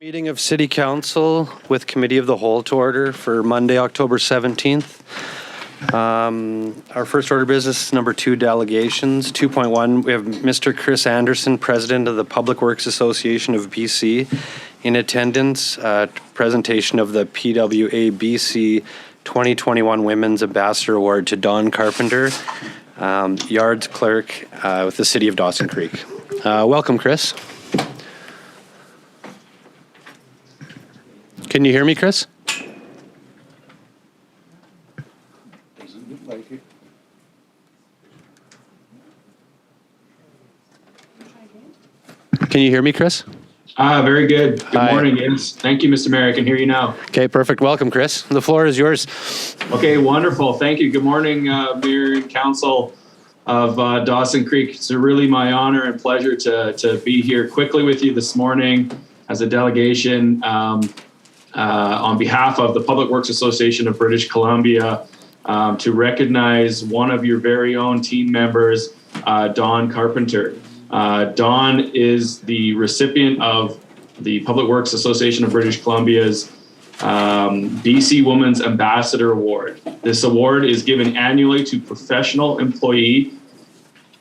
Meeting of City Council with Committee of the Whole to order for Monday, October 17th. Our first order of business, number 2, delegations. 2.1, we have Mr. Chris Anderson, President of the Public Works Association of BC, in attendance. Presentation of the PWA BC 2021 Women's Ambassador Award to Dawn Carpenter, Yards Clerk with the City of Dawson Creek. Welcome, Chris. Can you hear me, Chris? Can you hear me, Chris? Very good. Good Hi. morning. Yes. Thank you, Mr. Mayor. I can hear you now. Okay, perfect. Welcome, Chris. The floor is yours. Okay, wonderful. Thank you. Good morning, Mayor and Council of Dawson Creek. It's really my honor and pleasure to be here quickly with you this morning as a delegation on behalf of the Public Works Association of British Columbia to recognize one of your very own team members, Dawn Carpenter. Dawn is the recipient of the Public Works Association of British Columbia's BC Women's Ambassador Award. This award is given annually to professional employed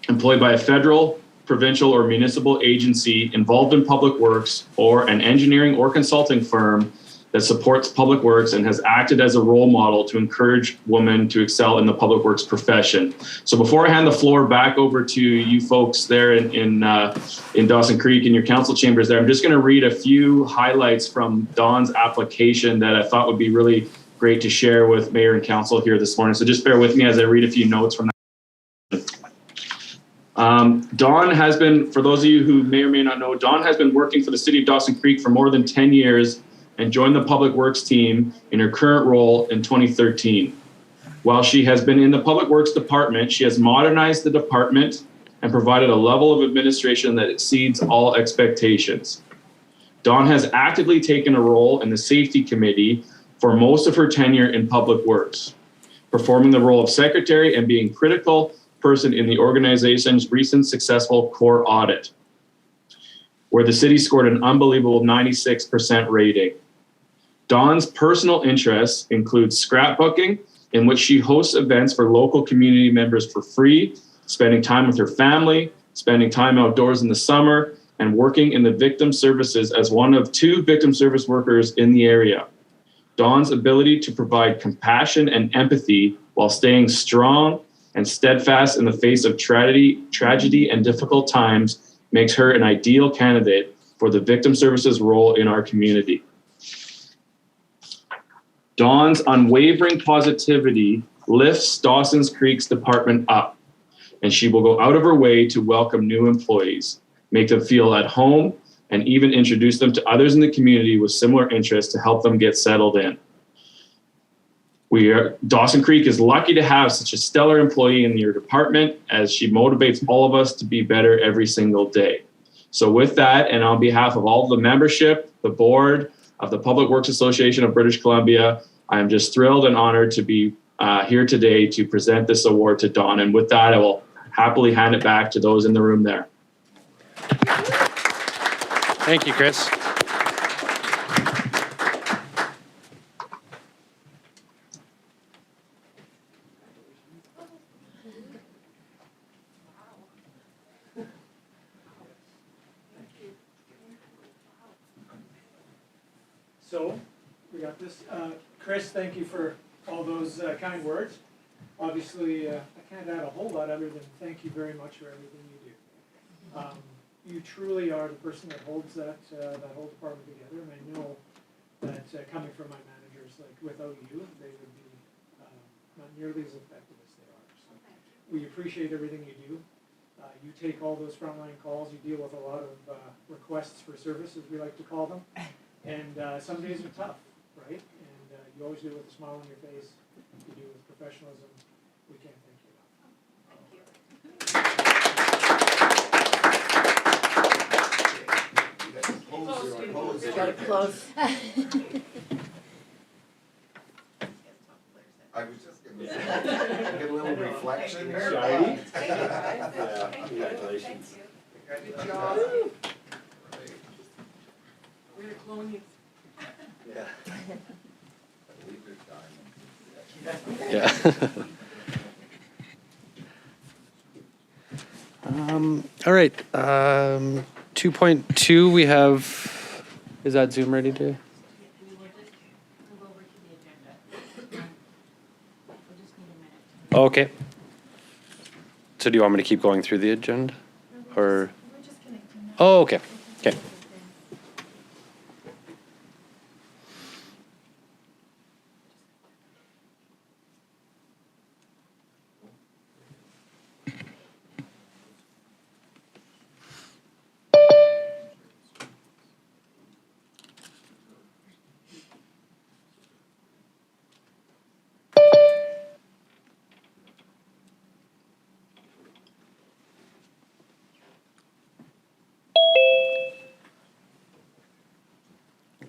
by a federal, provincial, or municipal agency involved in public works or an engineering or consulting firm that supports public works and has acted as a role model to encourage women to excel in the public works profession. So before I hand the floor back over to you folks there in Dawson Creek in your council chambers there, I'm just going to read a few highlights from Dawn's application that I thought would be really great to share with Mayor and Council here this morning. So just bear with me as I read a few notes from that. Dawn has been, for those of you who may or may not know, Dawn has been working for the City of Dawson Creek for more than 10 years and joined the Public Works team in her current role in 2013. While she has been in the Public Works department, she has modernized the department and provided a level of administration that exceeds all expectations. Dawn has actively taken a role in the Safety Committee for most of her tenure in Public Works, performing the role of secretary and being a critical person in the organization's recent successful core audit, where the city scored an unbelievable 96% rating. Dawn's personal interests include scrapbooking, in which she hosts events for local community members for free, spending time with her family, spending time outdoors in the summer, and working in the victim services as one of 2 victim service workers in the area. Dawn's ability to provide compassion and empathy while staying strong and steadfast in the face of tragedy and difficult times makes her an ideal candidate for the victim services role in our community. Dawn's unwavering positivity lifts Dawson Creek's department up, and she will go out of her way to welcome new employees, make them feel at home, and even introduce them to others in the community with similar interests to help them get settled in. Dawson Creek is lucky to have such a stellar employee in your department, as she motivates all of us to be better every single day. So with that, and on behalf of all the membership, the board of the Public Works Association of British Columbia, I am just thrilled and honored to be here today to present this award to Dawn. And with that, I will happily hand it back to those in the room there. Thank you, Chris. So, we got this. Chris, thank you for all those kind words. Obviously, I can't add a whole lot other than thank you very much for everything you do. You truly are the person that holds that whole department together, and I know that coming from my managers, like without you, they would be not nearly as effective as they are. So, we appreciate everything you do. You take all those frontline calls. You deal with a lot of requests for service, as we like to call them. And some days are tough, right? And you always do it with a smile on your face. You do it with professionalism. We can't thank you enough. Got it close. I was just going to say, get a little reflection there. Congratulations. Good job. We're cloning you. Yeah. I believe there's diamonds. Yeah. All right. 2.2, we have, is that Zoom ready to? We will just move over to the agenda. We'll just need a minute. Okay. So do you want me to keep going through the agenda? Or? We're just connecting now. Oh, okay. Okay.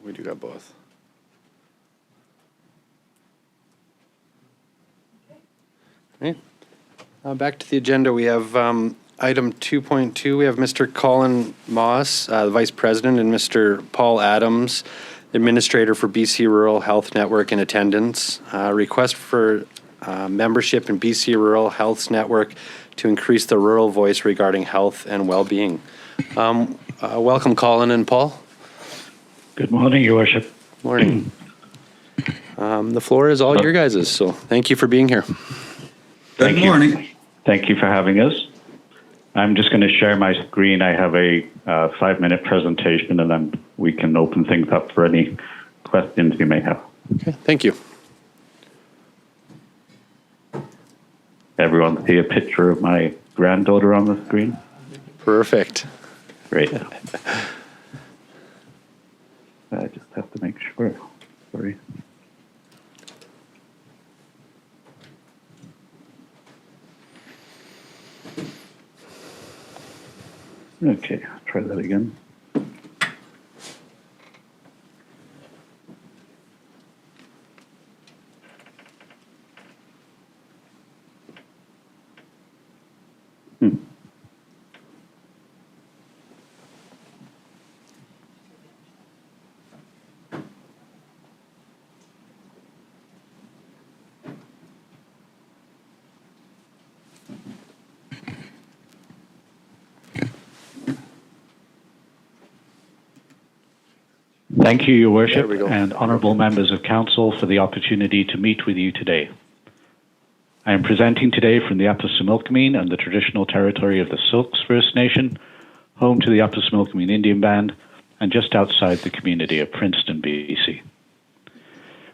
We do got both. Okay. Back to the agenda, we have item 2.2. We have Mr. Colin Moss, the Vice President, and Mr. Paul Adams, Administrator for BC Rural Health Network, in attendance. Request for membership in BC Rural Health Network to increase the rural voice regarding health and well-being. Welcome, Colin and Paul. Good morning, Your Worship. Morning. The floor is all your guys's, so thank you for being here. Good morning. Thank you for having us. I'm just going to share my screen. I have a 5-minute presentation, and then we can open things up for any questions you may have. Okay, thank you. Everyone see a picture of my granddaughter on the screen? Perfect. Great. I just have to make sure. Sorry. Okay, try that again. Thank you, Your Worship, There we go. and honourable members of Council for the opportunity to meet with you today. I am presenting today from the Upper Similkameen and the traditional territory of the Silks First Nation, home to the Upper Similkameen Indian Band, and just outside the community of Princeton, BC.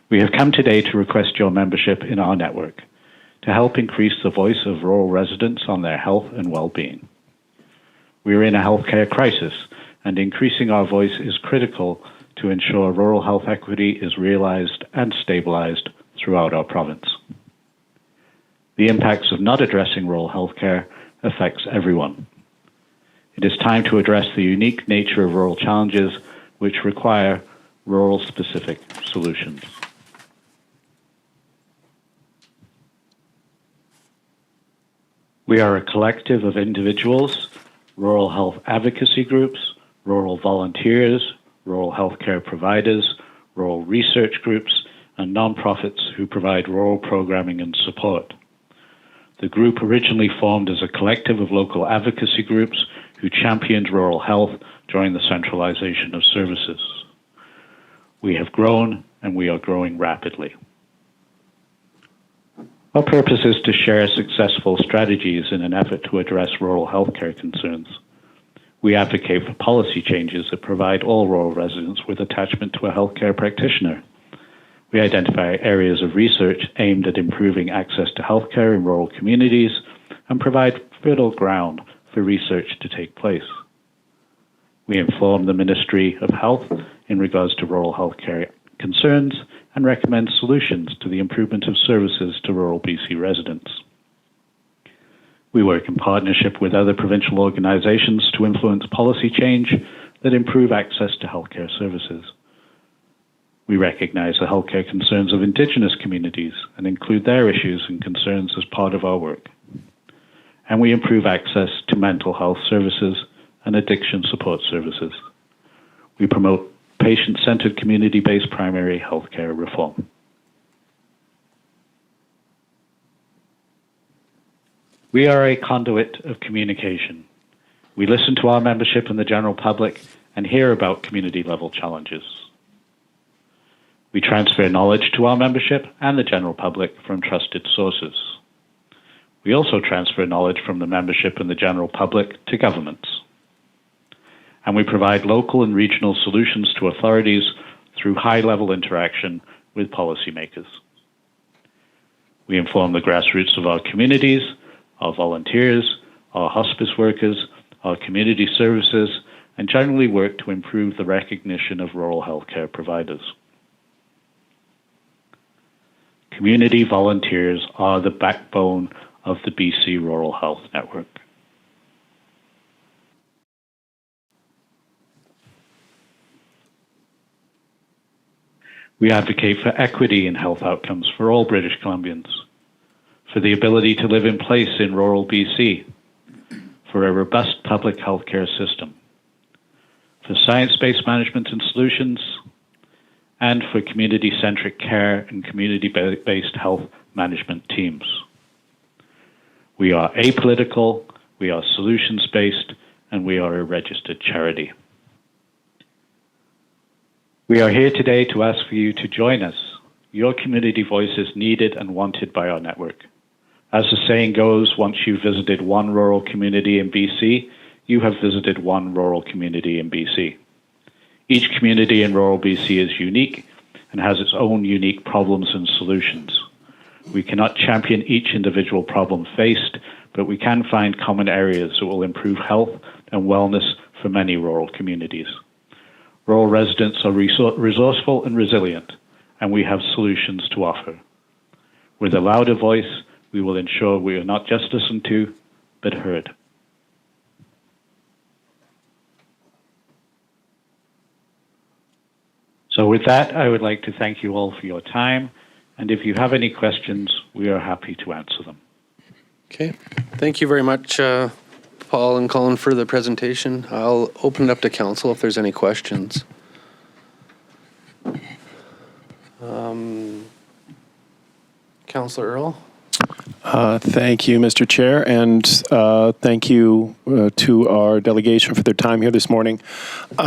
We have come today to request your membership in our network to help increase the voice of rural residents on their health and well-being. We are in a healthcare crisis, and increasing our voice is critical to ensure rural health equity is realized and stabilized throughout our province. The impacts of not addressing rural healthcare affects everyone. It is time to address the unique nature of rural challenges which require rural-specific solutions. We are a collective of individuals, rural health advocacy groups, rural volunteers, rural healthcare providers, rural research groups, and nonprofits who provide rural programming and support. The group originally formed as a collective of local advocacy groups who championed rural health during the centralization of services. We have grown, and we are growing rapidly. Our purpose is to share successful strategies in an effort to address rural healthcare concerns. We advocate for policy changes that provide all rural residents with attachment to a healthcare practitioner. We identify areas of research aimed at improving access to healthcare in rural communities and provide fertile ground for research to take place. We inform the Ministry of Health in regards to rural healthcare concerns and recommend solutions to the improvement of services to rural BC residents. We work in partnership with other provincial organizations to influence policy change that improve access to healthcare services. We recognize the healthcare concerns of Indigenous communities and include their issues and concerns as part of our work. And we improve access to mental health services and addiction support services. We promote patient-centered, community-based primary healthcare reform. We are a conduit of communication. We listen to our membership and the general public and hear about community-level challenges. We transfer knowledge to our membership and the general public from trusted sources. We also transfer knowledge from the membership and the general public to governments. And we provide local and regional solutions to authorities through high-level interaction with policymakers. We inform the grassroots of our communities, our volunteers, our hospice workers, our community services, and generally work to improve the recognition of rural healthcare providers. Community volunteers are the backbone of the BC Rural Health Network. We advocate for equity in health outcomes for all British Columbians, for the ability to live in place in rural BC, for a robust public healthcare system, for science-based management and solutions, and for community-centric care and community-based health management teams. We are apolitical, we are solutions-based, and we are a registered charity. We are here today to ask for you to join us. Your community voice is needed and wanted by our network. As the saying goes, once you've visited one rural community in BC, you have visited one rural community in BC. Each community in rural BC is unique and has its own unique problems and solutions. We cannot champion each individual problem faced, but we can find common areas that will improve health and wellness for many rural communities. Rural residents are resourceful and resilient, and we have solutions to offer. With a louder voice, we will ensure we are not just listened to, but heard. So with that, I would like to thank you all for your time, and if you have any questions, we are happy to answer them. Okay, thank you very much, Paul and Colin, for the presentation. I'll open it up to council if there's any questions. Councillor Earl? Thank you, Mr. Chair, and thank you to our delegation for their time here this morning.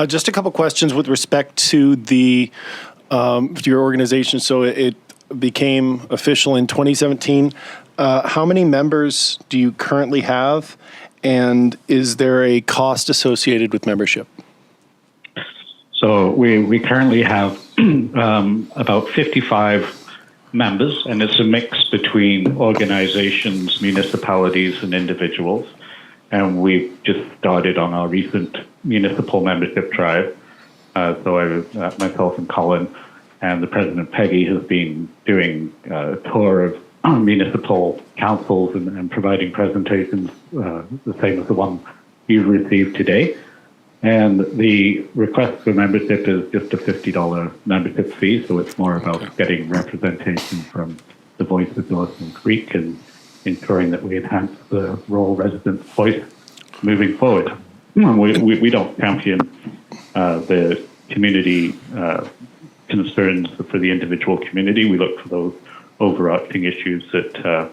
Just a couple questions with respect to your organization. So it became official in 2017. How many members do you currently have, and is there a cost associated with membership? So we currently have about 55 members, and it's a mix between organizations, municipalities, and individuals. And we've just started on our recent municipal membership drive. So myself and Colin and the President Peggy has been doing a tour of municipal councils and providing presentations, the same as the one you've received today. And the request for membership is just a $50 membership fee, so it's more about getting representation from the voice of Dawson Creek and ensuring that we enhance the rural residents' voice moving forward. We don't champion the community concerns for the individual community. We look for those overarching issues that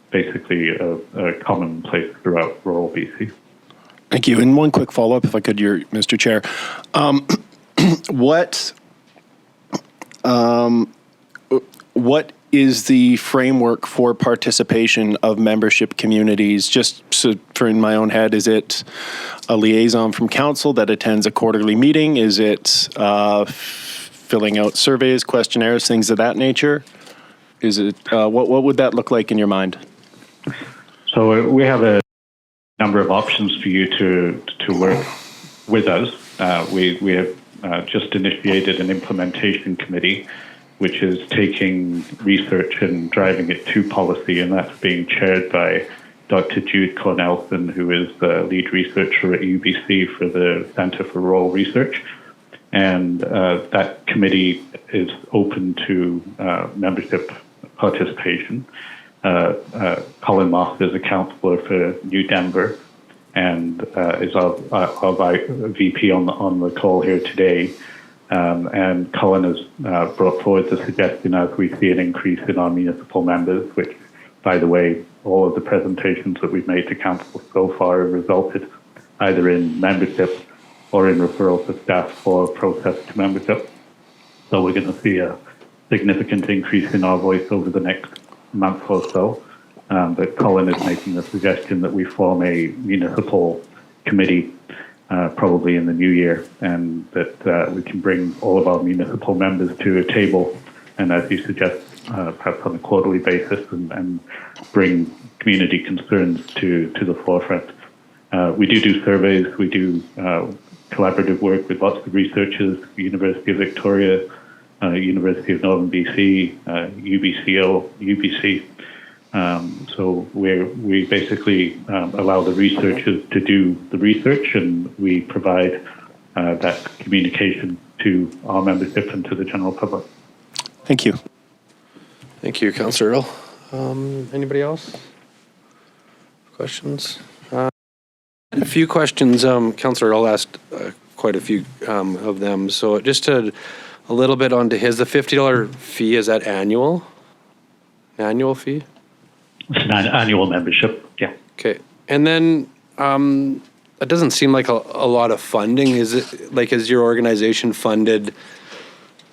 basically are commonplace throughout rural BC. Thank you. And one quick follow-up, if I could, Mr. Chair. What is the framework for participation of membership communities? Just so for in my own head, is it a liaison from council that attends a quarterly meeting? Is it filling out surveys, questionnaires, things of that nature? Is it what would that look like in your mind? So we have a number of options for you to work with us. We have just initiated an implementation committee, which is taking research and driving it to policy, and that's being chaired by Dr. Jude Cornelson, who is the lead researcher at UBC for the Centre for Rural Research. And that committee is open to membership participation. Colin Moss is a councillor for New Denver and is our VP on the call here today. And Colin has brought forward the suggestion as we see an increase in our municipal members, which, by the way, all of the presentations that we've made to council so far have resulted either in membership or in referral to staff for process to membership. So we're going to see a significant increase in our voice over the next month or so. But Colin is making a suggestion that we form a municipal committee probably in the new year, and that we can bring all of our municipal members to a table, and as you suggest, perhaps on a quarterly basis, and bring community concerns to the forefront. We do surveys, we do collaborative work with lots of researchers, University of Victoria, University of Northern BC, UBCO, UBC. So we basically allow the researchers to do the research, and we provide that communication to our membership and to the general public. Thank you. Thank you, Councillor Earl. Anybody else? Questions? A few questions. Councillor Earl asked quite a few of them. So just a little bit onto his, the $50 fee, is that annual? Annual fee? It's an annual membership, yeah. Okay. And then it doesn't seem like a lot of funding. Is it, like, is your organization funded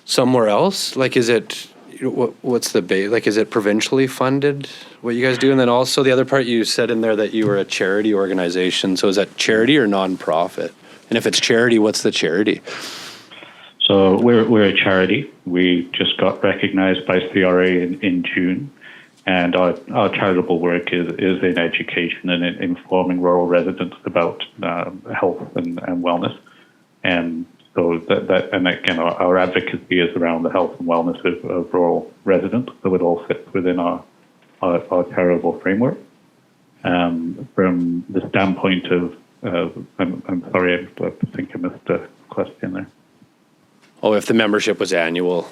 somewhere else? Like, is it, what's the base? Like, is it provincially funded, what you guys do? And then also the other part, you said in there that you were a charity organization. So is that charity or nonprofit? And if it's charity, what's the charity? So we're a charity. We just got recognized by CRA in June. And our charitable work is in education and in informing rural residents about health and wellness. And so and again, our advocacy is around the health and wellness of rural residents. So it all fits within our charitable framework. From the standpoint of, I'm sorry, I think I missed a question there. Oh, if the membership was annual.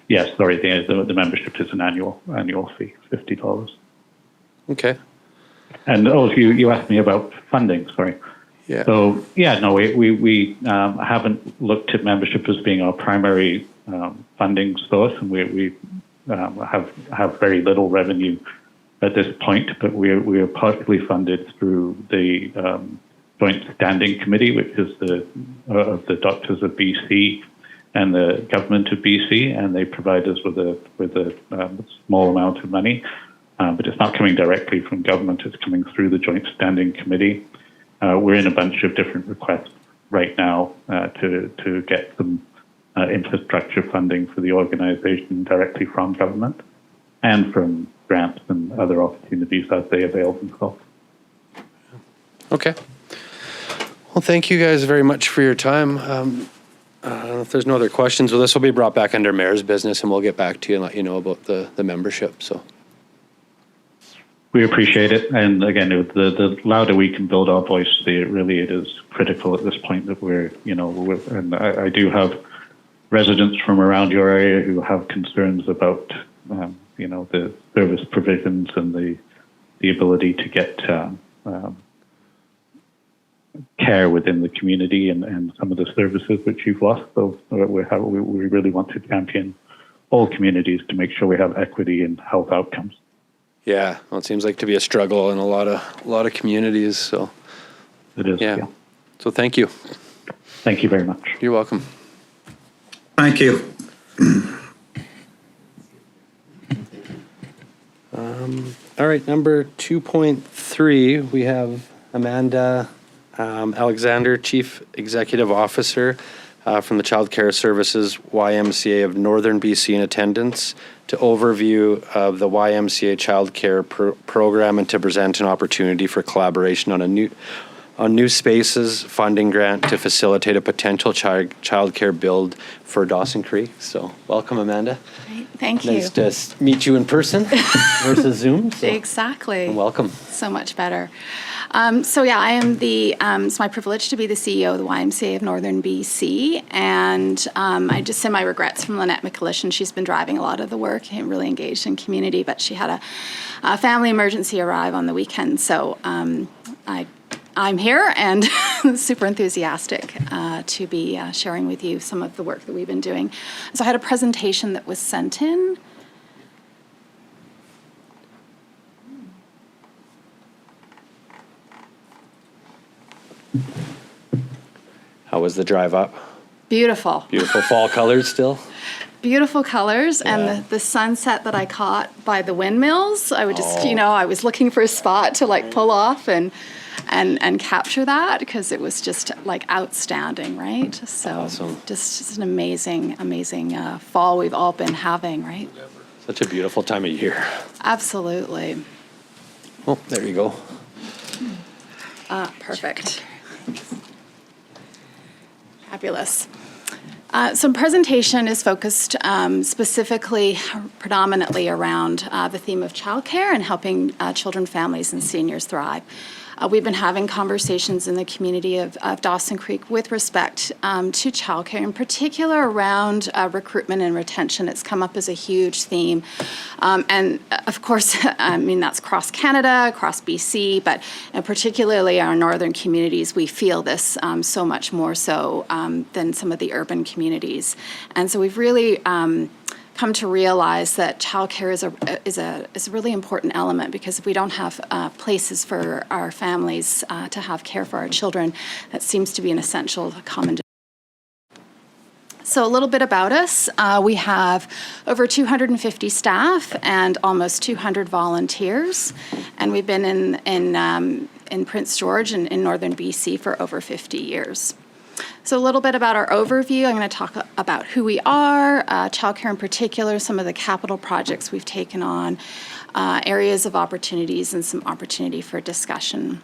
Yes, sorry, the membership is an annual fee, $50. Okay. And you asked me about funding, sorry. Yeah. So yeah, no, we haven't looked at membership as being our primary funding source, and we have very little revenue at this point. But we are partially funded through the Joint Standing Committee, which is of the Doctors of BC and the government of BC, and they provide us with a small amount of money, but it's not coming directly from government. It's coming through the Joint Standing Committee. We're in a bunch of different requests right now to get some infrastructure funding for the organization directly from government and from grants and other opportunities as they avail themselves. Okay. Well, thank you guys very much for your time. If there's no other questions, well, this will be brought back under mayor's business, and we'll get back to you and let you know about the membership. So we appreciate it, and again, the louder we can build our voice, it is critical at this point that and I do have residents from around your area who have concerns about the service provisions and the ability to get care within the community and some of the services which you've lost. So we really want to champion all communities to make sure we have equity in health outcomes. yeah, well, it seems like to be a struggle in a lot of communities. So It is. yeah. So thank you. Thank you very much. You're welcome. Thank you. All right, number 2.3, we have Amanda Alexander, Chief Executive Officer from the Child Care Services YMCA of Northern BC in attendance to overview of the YMCA Child Care program and to present an opportunity for collaboration on New Spaces funding grant to facilitate a potential child care build for Dawson Creek. So welcome, Amanda. Great. Thank you. Nice to meet you in person versus Zoom. So Exactly. welcome. So much better. So yeah, I am it's my privilege to be the CEO of the YMCA of Northern BC, and I just send my regrets from Lynette McCullishan. She's been driving a lot of the work and really engaged in community, but she had a family emergency arrive on the weekend, so I I'm here and super enthusiastic to be sharing with you some of the work that we've been doing. So I had a presentation that was sent in. How was the drive up? Beautiful. Beautiful fall colors still? Beautiful colors, Yeah. and the sunset that I caught by the windmills. I would just, I was looking for a spot to like pull off and capture that because it was just like outstanding, right? So Awesome. just an amazing fall we've all been having, right? Such a beautiful time of year. Absolutely. Oh, there you go. Perfect. Fabulous. So presentation is focused specifically, predominantly around the theme of childcare and helping children, families, and seniors thrive. We've been having conversations in the community of Dawson Creek with respect to childcare, in particular around recruitment and retention. It's come up as a huge theme. And of course, I mean, that's across Canada, across BC, but particularly our northern communities, we feel this so much more so than some of the urban communities. And so we've really come to realize that childcare is a really important element, because if we don't have places for our families to have care for our children, that seems to be an essential common. So a little bit about us. We have over 250 staff and almost 200 volunteers, and we've been in Prince George and in northern BC for over 50 years. So a little bit about our overview. I'm going to talk about who we are, childcare in particular, some of the capital projects we've taken on, areas of opportunities, and some opportunity for discussion.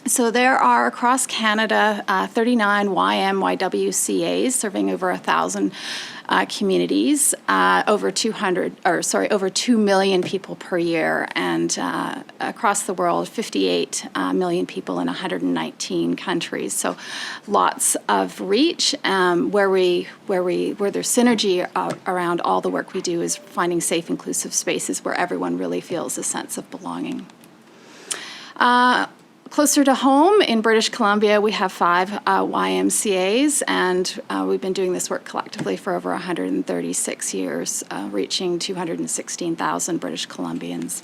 So there are across Canada 39 YMYWCAs serving over 1,000 communities, over 2 million people per year, and across the world 58 million people in 119 countries. So lots of reach. Where there's synergy around all the work we do is finding safe, inclusive spaces where everyone really feels a sense of belonging. Closer to home, in British Columbia, we have 5 YMCAs, and we've been doing this work collectively for over 136 years, reaching 216,000 British Columbians.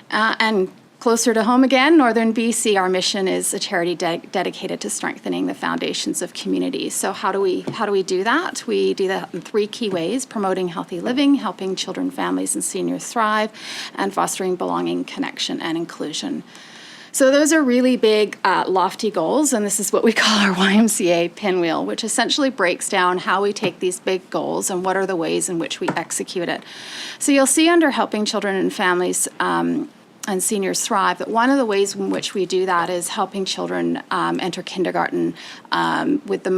And closer to home again, northern BC, our mission is a charity dedicated to strengthening the foundations of communities. So how do we do that? We do that in 3 key ways: promoting healthy living, helping children, families, and seniors thrive, and fostering belonging, connection, and inclusion. So those are really big, lofty goals, and this is what we call our YMCA pinwheel, which essentially breaks down how we take these big goals and what are the ways in which we execute it. So you'll see under helping children and families and seniors thrive, that one of the ways in which we do that is helping children enter kindergarten with the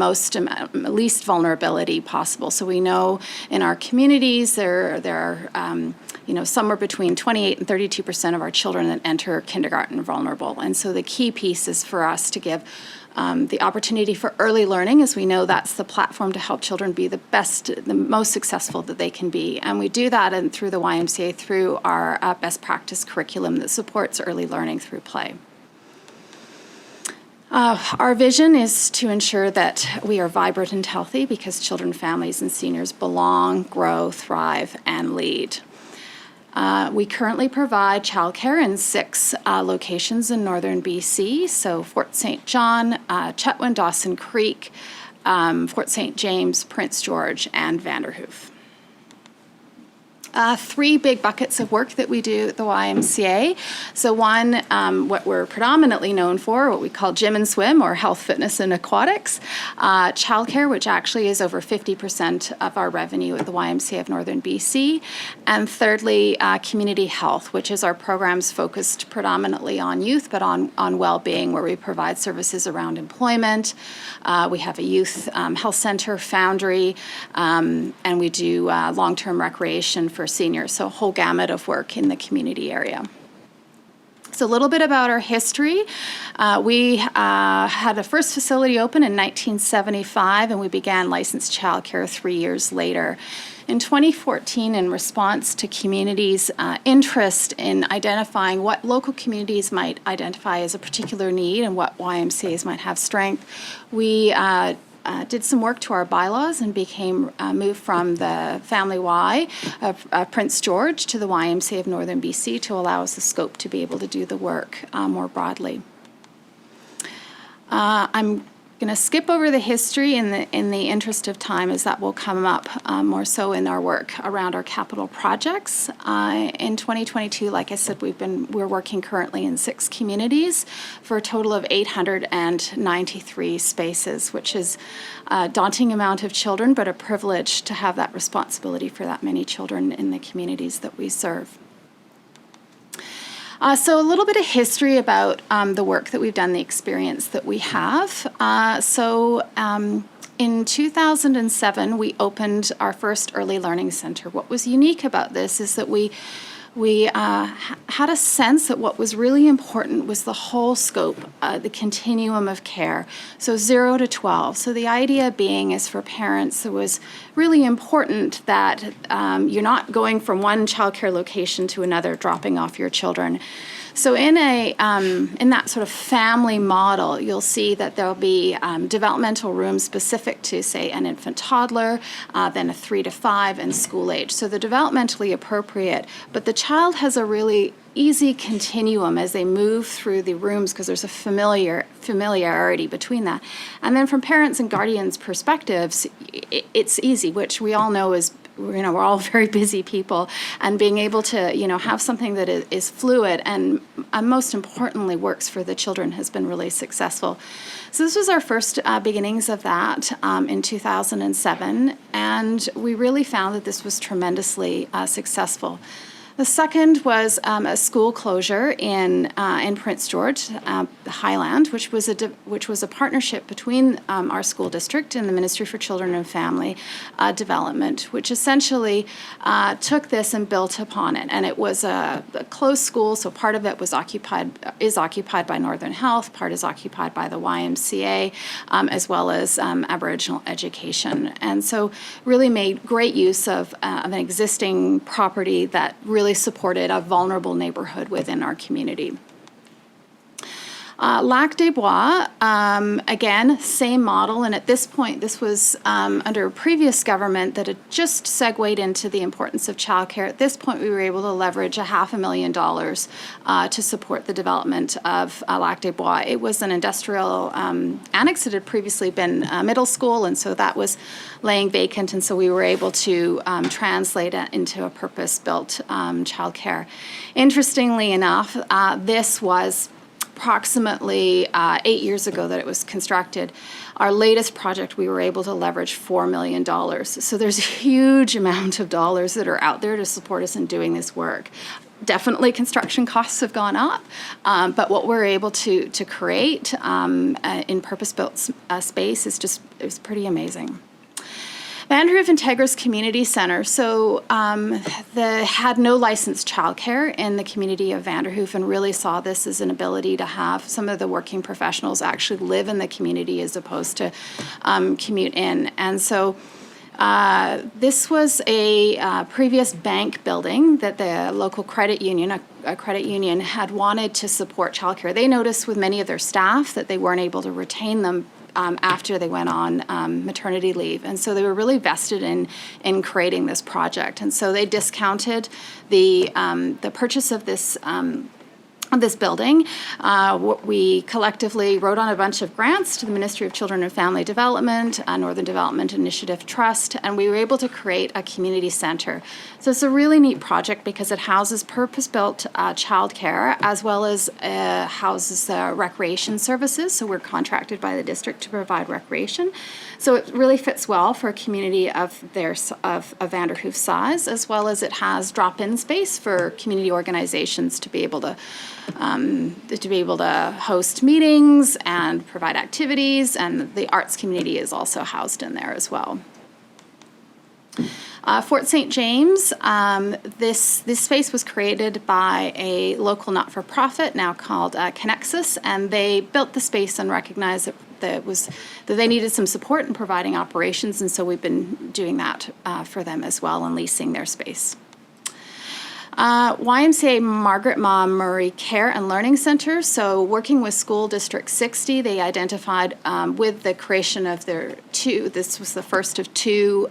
least vulnerability possible. So we know in our communities there are somewhere between 28 and 32% of our children that enter kindergarten vulnerable. And so the key piece is for us to give the opportunity for early learning, as we know that's the platform to help children be the most successful that they can be. And we do that through the YMCA, through our best practice curriculum that supports early learning through play. Our vision is to ensure that we are vibrant and healthy, because children, families, and seniors belong, grow, thrive, and lead. We currently provide childcare in 6 locations in northern BC, so Fort St. John, Chetwynd, Dawson Creek, Fort St. James, Prince George, and Vanderhoof. 3 big buckets of work that we do at the YMCA. So one, what we're predominantly known for, what we call gym and swim, or health, fitness, and aquatics. Childcare, which actually is over 50% of our revenue at the YMCA of Northern BC. And thirdly, community health, which is our programs focused predominantly on youth, but on well-being, where we provide services around employment. We have a youth health center, Foundry, and we do long-term recreation for seniors, so a whole gamut of work in the community area. So a little bit about our history. We had a first facility open in 1975, and we began licensed childcare 3 years later. In 2014, in response to communities' interest in identifying what local communities might identify as a particular need and what YMCAs might have strength, we did some work to our bylaws and moved from the Family Y of Prince George to the YMCA of Northern BC to allow us the scope to be able to do the work more broadly. I'm going to skip over the history in the interest of time, as that will come up more so in our work around our capital projects. In 2022, like I said, we're working currently in 6 communities for a total of 893 spaces, which is a daunting amount of children, but a privilege to have that responsibility for that many children in the communities that we serve. So a little bit of history about the work that we've done, the experience that we have. In 2007, we opened our first early learning center. What was unique about this is that we had a sense that what was really important was the whole scope, the continuum of care, so 0 to 12. So the idea being is for parents, it was really important that you're not going from one childcare location to another, dropping off your children. So in that sort of family model, you'll see that there'll be developmental rooms specific to, say, an infant toddler, then a 3 to 5, and school age. So they're developmentally appropriate, but the child has a really easy continuum as they move through the rooms because there's a familiarity between that. And then from parents and guardians' perspectives, it's easy, which we all know is, we're all very busy people, and being able to, have something that is fluid and most importantly works for the children has been really successful. So this was our first beginnings of that in 2007, and we really found that this was tremendously successful. The second was a school closure in Prince George, Highland, which was a partnership between our school district and the Ministry for Children and Family Development, which essentially took this and built upon it. And it was a closed school, so part of it is occupied by Northern Health, part is occupied by the YMCA, as well as Aboriginal education. And so really made great use of an existing property that really supported a vulnerable neighborhood within our community. Lac des Bois, again, same model, and at this point, this was under a previous government that had just segued into the importance of childcare. At this point, we were able to leverage $500,000 to support the development of Lac des Bois. It was an industrial annex. It had previously been a middle school, and so that was laying vacant, and so we were able to translate it into a purpose-built childcare. Interestingly enough, this was approximately 8 years ago that it was constructed. Our latest project, we were able to leverage $4 million. So there's a huge amount of dollars that are out there to support us in doing this work. Definitely construction costs have gone up, but what we're able to create in purpose-built space is pretty amazing. Vanderhoof Integris Community Center. So they had no licensed childcare in the community of Vanderhoof and really saw this as an ability to have some of the working professionals actually live in the community as opposed to commute in. And so this was a previous bank building that the local credit union, a credit union, had wanted to support childcare. They noticed with many of their staff that they weren't able to retain them after they went on maternity leave. And so they were really vested in creating this project. And so they discounted the purchase of this building. We collectively wrote on a bunch of grants to the Ministry of Children and Family Development, Northern Development Initiative Trust, and we were able to create a community center. So it's a really neat project because it houses purpose-built childcare as well as houses recreation services. So we're contracted by the district to provide recreation. So it really fits well for a community of Vanderhoof size, as well as it has drop-in space for community organizations to be able to host meetings and provide activities, and the arts community is also housed in there as well. Fort St. James, this space was created by a local not-for-profit now called Connexus, and they built the space and recognized that they needed some support in providing operations, and so we've been doing that for them as well and leasing their space. YMCA Margaret Ma Murray Care and Learning Center. So working with School District 60, they identified with the creation of this was the first of two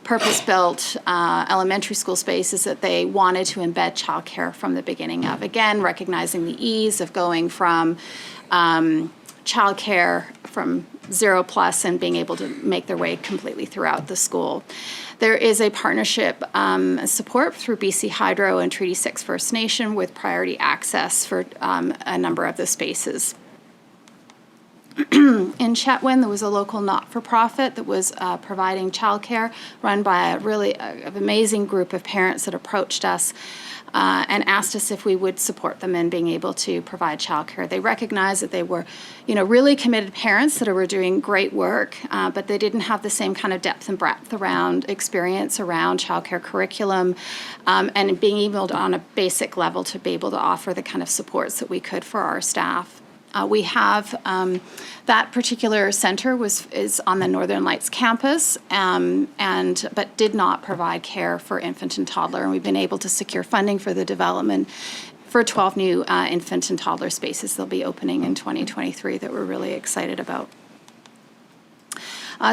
purpose-built elementary school spaces that they wanted to embed childcare from the beginning of. Again, recognizing the ease of going from childcare from 0+ and being able to make their way completely throughout the school. There is a partnership support through BC Hydro and Treaty 6 First Nation with priority access for a number of the spaces. In Chetwynd, there was a local not-for-profit that was providing childcare run by a really amazing group of parents that approached us and asked us if we would support them in being able to provide childcare. They recognized that they were, really committed parents that were doing great work, but they didn't have the same kind of depth and breadth around experience around childcare curriculum, and being able to, on a basic level, to be able to offer the kind of supports that we could for our staff. We have that particular center is on the Northern Lights campus, but did not provide care for infant and toddler, and we've been able to secure funding for the development for 12 new infant and toddler spaces they'll be opening in 2023 that we're really excited about.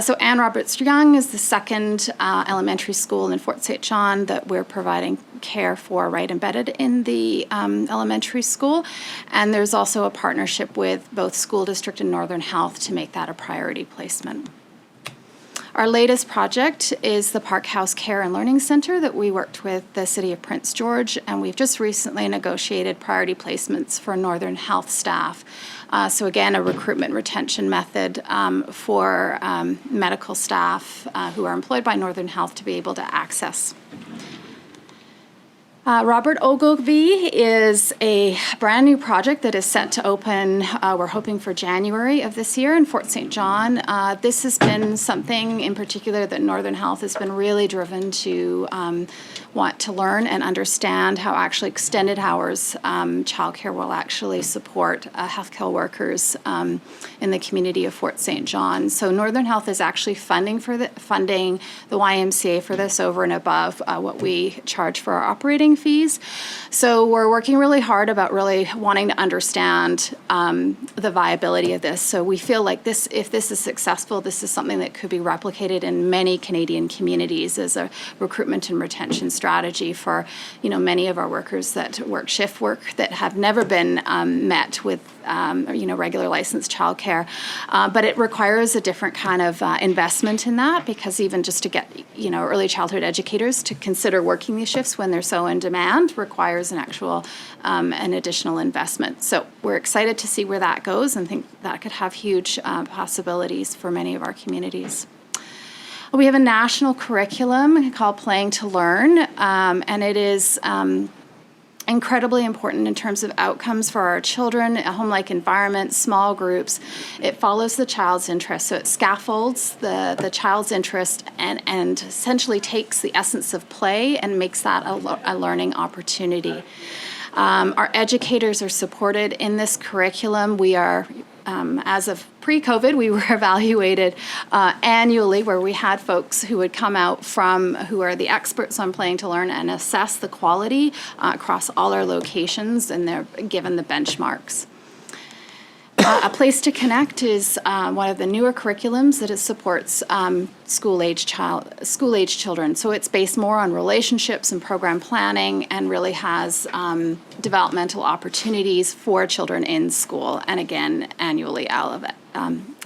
So Anne Roberts Young is the second elementary school in Fort St. John that we're providing care for, right embedded in the elementary school. And there's also a partnership with both School District and Northern Health to make that a priority placement. Our latest project is the Park House Care and Learning Center that we worked with the City of Prince George, and we've just recently negotiated priority placements for Northern Health staff. So again, a recruitment retention method for medical staff who are employed by Northern Health to be able to access. Robert Ogilvie is a brand new project that is set to open, we're hoping for January of this year in Fort St. John. This has been something in particular that Northern Health has been really driven to want to learn and understand how actually extended hours childcare will actually support healthcare workers in the community of Fort St. John. So Northern Health is actually funding the YMCA for this over and above what we charge for our operating fees. So we're working really hard about really wanting to understand the viability of this. So we feel like if this is successful, this is something that could be replicated in many Canadian communities as a recruitment and retention strategy for, many of our workers that work shift work that have never been met with, regular licensed childcare. But it requires a different kind of investment in that, because even just to get, early childhood educators to consider working these shifts when they're so in demand requires an actual, an additional investment. So we're excited to see where that goes and think that could have huge possibilities for many of our communities. We have a national curriculum called Playing to Learn, and it is incredibly important in terms of outcomes for our children, a home-like environment, small groups. It follows the child's interest, so it scaffolds the child's interest and essentially takes the essence of play and makes that a learning opportunity. Our educators are supported in this curriculum. We are, as of pre-COVID, we were evaluated annually, where we had folks who would come out who are the experts on Playing to Learn and assess the quality across all our locations, and they're given the benchmarks. A Place to Connect is one of the newer curriculums that it supports school-age children. So it's based more on relationships and program planning, and really has developmental opportunities for children in school, and again, annually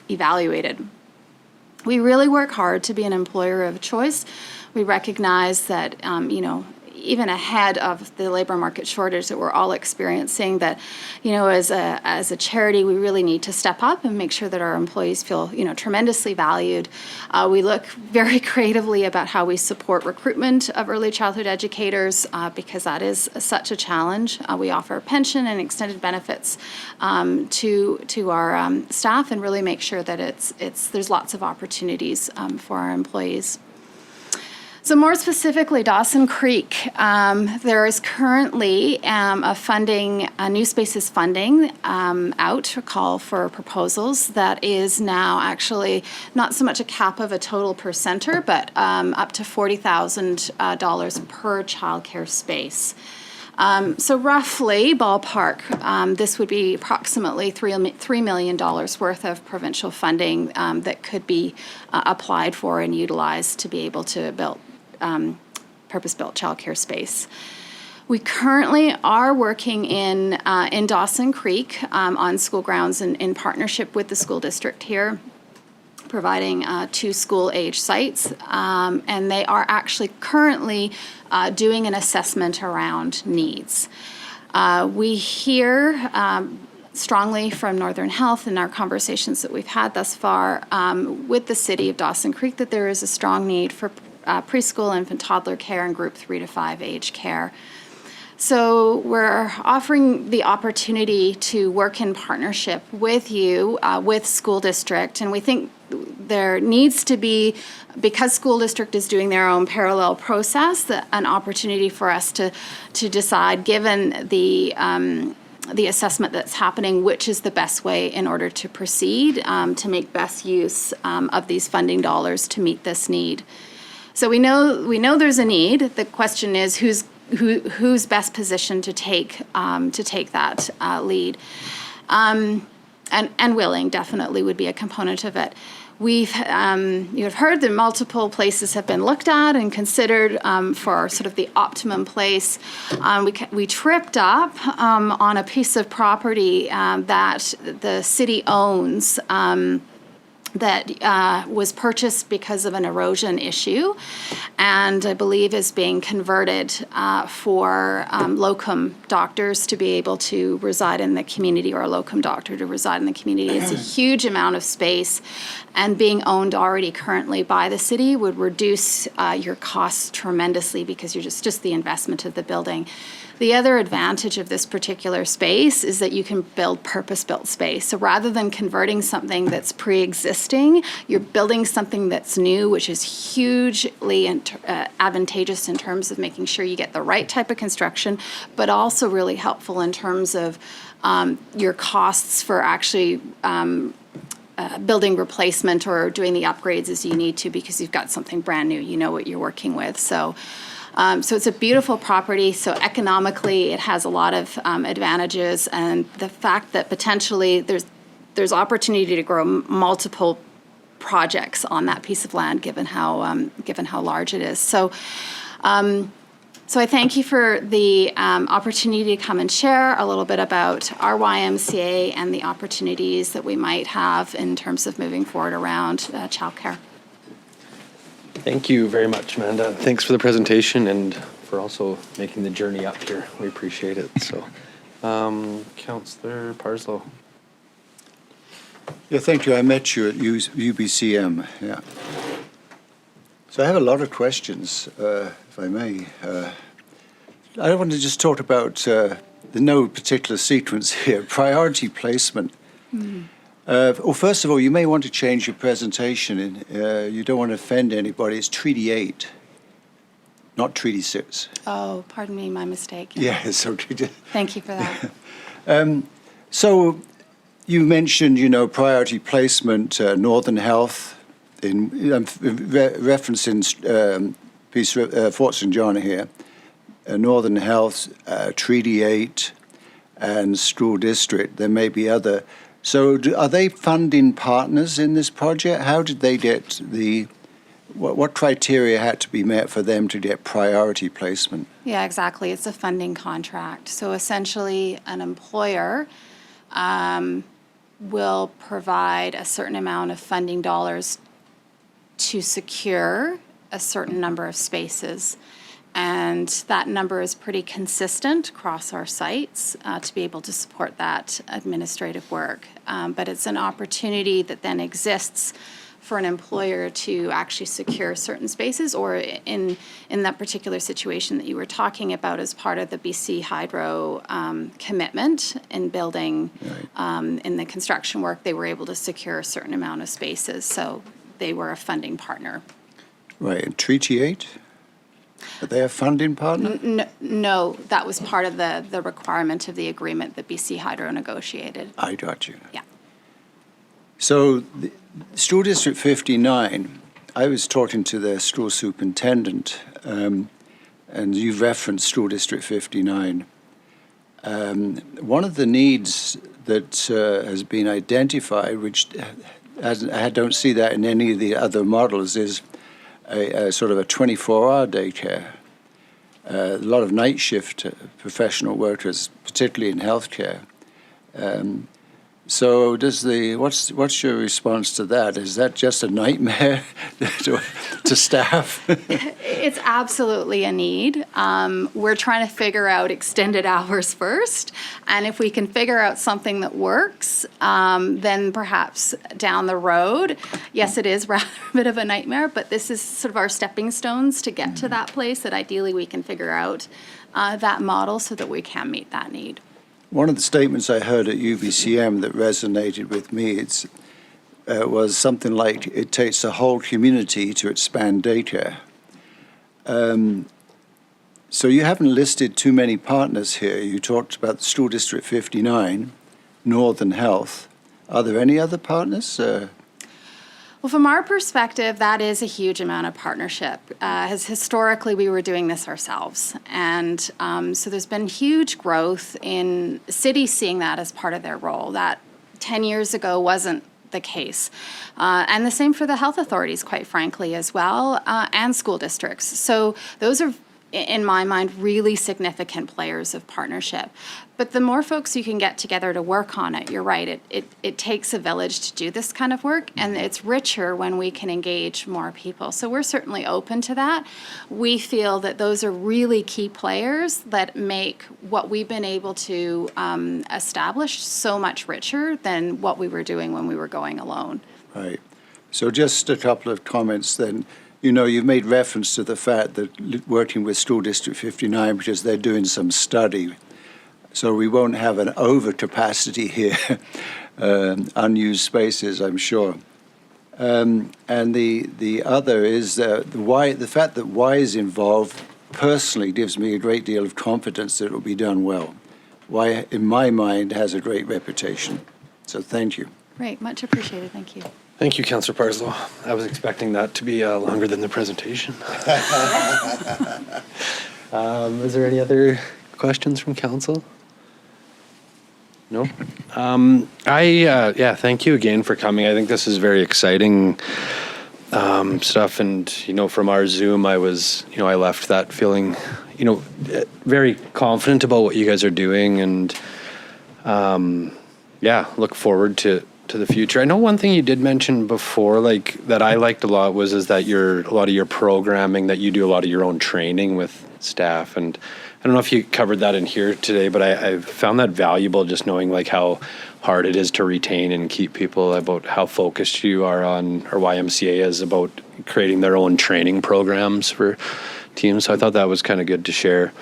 evaluated. We really work hard to be an employer of choice. We recognize that, even ahead of the labor market shortage that we're all experiencing, that, as a charity, we really need to step up and make sure that our employees feel, tremendously valued. We look very creatively about how we support recruitment of early childhood educators, because that is such a challenge. We offer pension and extended benefits to our staff, and really make sure that there's lots of opportunities for our employees. So more specifically, Dawson Creek, there is currently a new spaces funding out, a call for proposals that is now actually not so much a cap of a total per center, but up to $40,000 per childcare space. So roughly, ballpark, this would be approximately $3 million worth of provincial funding that could be applied for and utilized to be able to build purpose-built childcare space. We currently are working in Dawson Creek on school grounds in partnership with the school district here, providing 2 school-age sites, and they are actually currently doing an assessment around needs. We hear strongly from Northern Health in our conversations that we've had thus far with the city of Dawson Creek that there is a strong need for preschool, infant, toddler care, and group 3 to 5 age care. So we're offering the opportunity to work in partnership with you, with school district, and we think there needs to be, because school district is doing their own parallel process, an opportunity for us to decide, given the assessment that's happening, which is the best way in order to proceed, to make best use of these funding dollars to meet this need. So we know there's a need. The question is who's best positioned to take that lead, and willing definitely would be a component of it. You've heard that multiple places have been looked at and considered for sort of the optimum place. We tripped up on a piece of property that the city owns. That was purchased because of an erosion issue, and I believe is being converted for locum doctors to be able to reside in the community, or a locum doctor to reside in the community. It's a huge amount of space, and being owned already currently by the city would reduce your costs tremendously because you're just the investment of the building. The other advantage of this particular space is that you can build purpose-built space. So rather than converting something that's pre-existing, you're building something that's new, which is hugely advantageous in terms of making sure you get the right type of construction, but also really helpful in terms of your costs for actually building replacement or doing the upgrades as you need to, because you've got something brand new, you know what you're working with. So it's a beautiful property. So economically, it has a lot of advantages, and the fact that potentially there's opportunity to grow multiple projects on that piece of land, given how large it is. So I thank you for the opportunity to come and share a little bit about our YMCA and the opportunities that we might have in terms of moving forward around childcare. Thank you very much, Amanda. Thanks for the presentation and for also making the journey up here. We appreciate it. So, Councillor Parslow. Yeah, thank you. I met you at UBCM. Yeah. So I have a lot of questions, if I may. I want to just talk about the no particular sequence here, priority placement. Mm-hmm. Well, first of all, you may want to change your presentation. You don't want to offend anybody. It's Treaty 8, not Treaty 6. Oh, pardon me, my mistake. Yeah, so thank you for that. So you mentioned, priority placement, Northern Health, in referencing Fort St. John here, Northern Health, Treaty 8, and School District. There may be other. So are they funding partners in this project? How did they get what criteria had to be met for them to get priority placement? Yeah, exactly. It's a funding contract. So essentially, an employer will provide a certain amount of funding dollars to secure a certain number of spaces. And that number is pretty consistent across our sites to be able to support that administrative work. But it's an opportunity that then exists for an employer to actually secure certain spaces, or in that particular situation that you were talking about as part of the BC Hydro commitment in building, in the construction work, they were able to secure a certain amount of spaces. So they were a funding partner. Right. And Treaty 8? Are they a funding partner? No, that was part of the requirement of the agreement that BC Hydro negotiated. I got you. Yeah. So, the School District 59, I was talking to their school superintendent, and you've referenced School District 59. One of the needs that has been identified, which I don't see that in any of the other models, is a sort of a 24-hour daycare. A lot of night shift professional workers, particularly in healthcare. So what's your response to that? Is that just a nightmare to staff? It's absolutely a need. We're trying to figure out extended hours first, and if we can figure out something that works, then perhaps down the road, yes, it is rather a bit of a nightmare, but this is sort of our stepping stones to get to that place that ideally we can figure out that model so that we can meet that need. One of the statements I heard at UBCM that resonated with me was something like, it takes a whole community to expand daycare. So you haven't listed too many partners here. You talked about the School District 59, Northern Health. Are there any other partners? Well, from our perspective, that is a huge amount of partnership. As historically, we were doing this ourselves. And so there's been huge growth in cities seeing that as part of their role. That 10 years ago wasn't the case. And the same for the health authorities, quite frankly, as well, and school districts. So those are, in my mind, really significant players of partnership. But the more folks you can get together to work on it, you're right, it takes a village to do this kind of work, and it's richer when we can engage more people. So we're certainly open to that. We feel that those are really key players that make what we've been able to establish so much richer than what we were doing when we were going alone. Right. So just a couple of comments then. You know, you've made reference to the fact that working with School District 59, because they're doing some study, so we won't have an overcapacity here, unused spaces, I'm sure. And the other is the fact that Y is involved personally gives me a great deal of confidence that it will be done well. Y, in my mind, has a great reputation. So thank you. Great, much appreciated, thank you. Thank you, Councillor Parslow. I was expecting that to be longer than the presentation. Is there any other questions from council? No? Thank you again for coming. I think this is very exciting stuff. And, from our Zoom, I left that feeling, very confident about what you guys are doing, and look forward to the future. I know one thing you did mention before, that I liked a lot is that a lot of your programming, that you do a lot of your own training with staff. And I don't know if you covered that in here today, but I found that valuable, just knowing how hard it is to retain and keep people, about how focused you are on, or YMCA is about creating their own training programs for teams. So I thought that was kind of good to share.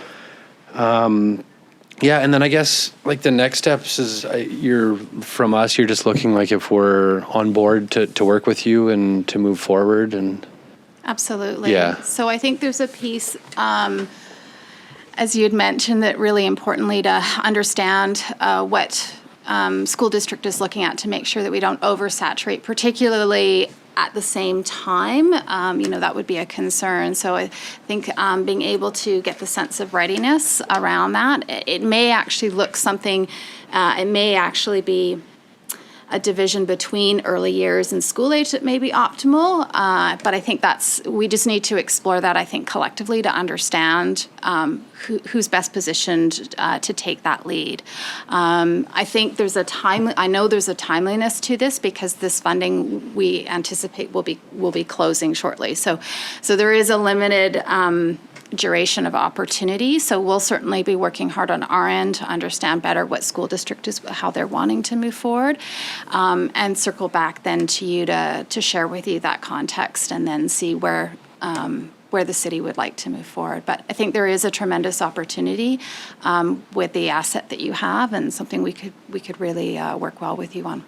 And then I guess the next steps is you're just looking if we're on board to work with you and to move forward. And absolutely. Yeah. So I think there's a piece, as you had mentioned, that really importantly to understand what school district is looking at to make sure that we don't oversaturate, particularly at the same time. That would be a concern. So I think being able to get the sense of readiness around that, it may actually look something, it may actually be a division between early years and school age that may be optimal. But I think we just need to explore that, I think, collectively to understand who's best positioned to take that lead. I think there's a timeliness to this, because this funding we anticipate will be closing shortly. So there is a limited duration of opportunity. So we'll certainly be working hard on our end to understand better what school district is, how they're wanting to move forward, and circle back then to you to share with you that context, and then see where the city would like to move forward. But I think there is a tremendous opportunity with the asset that you have, and something we could really work well with you on.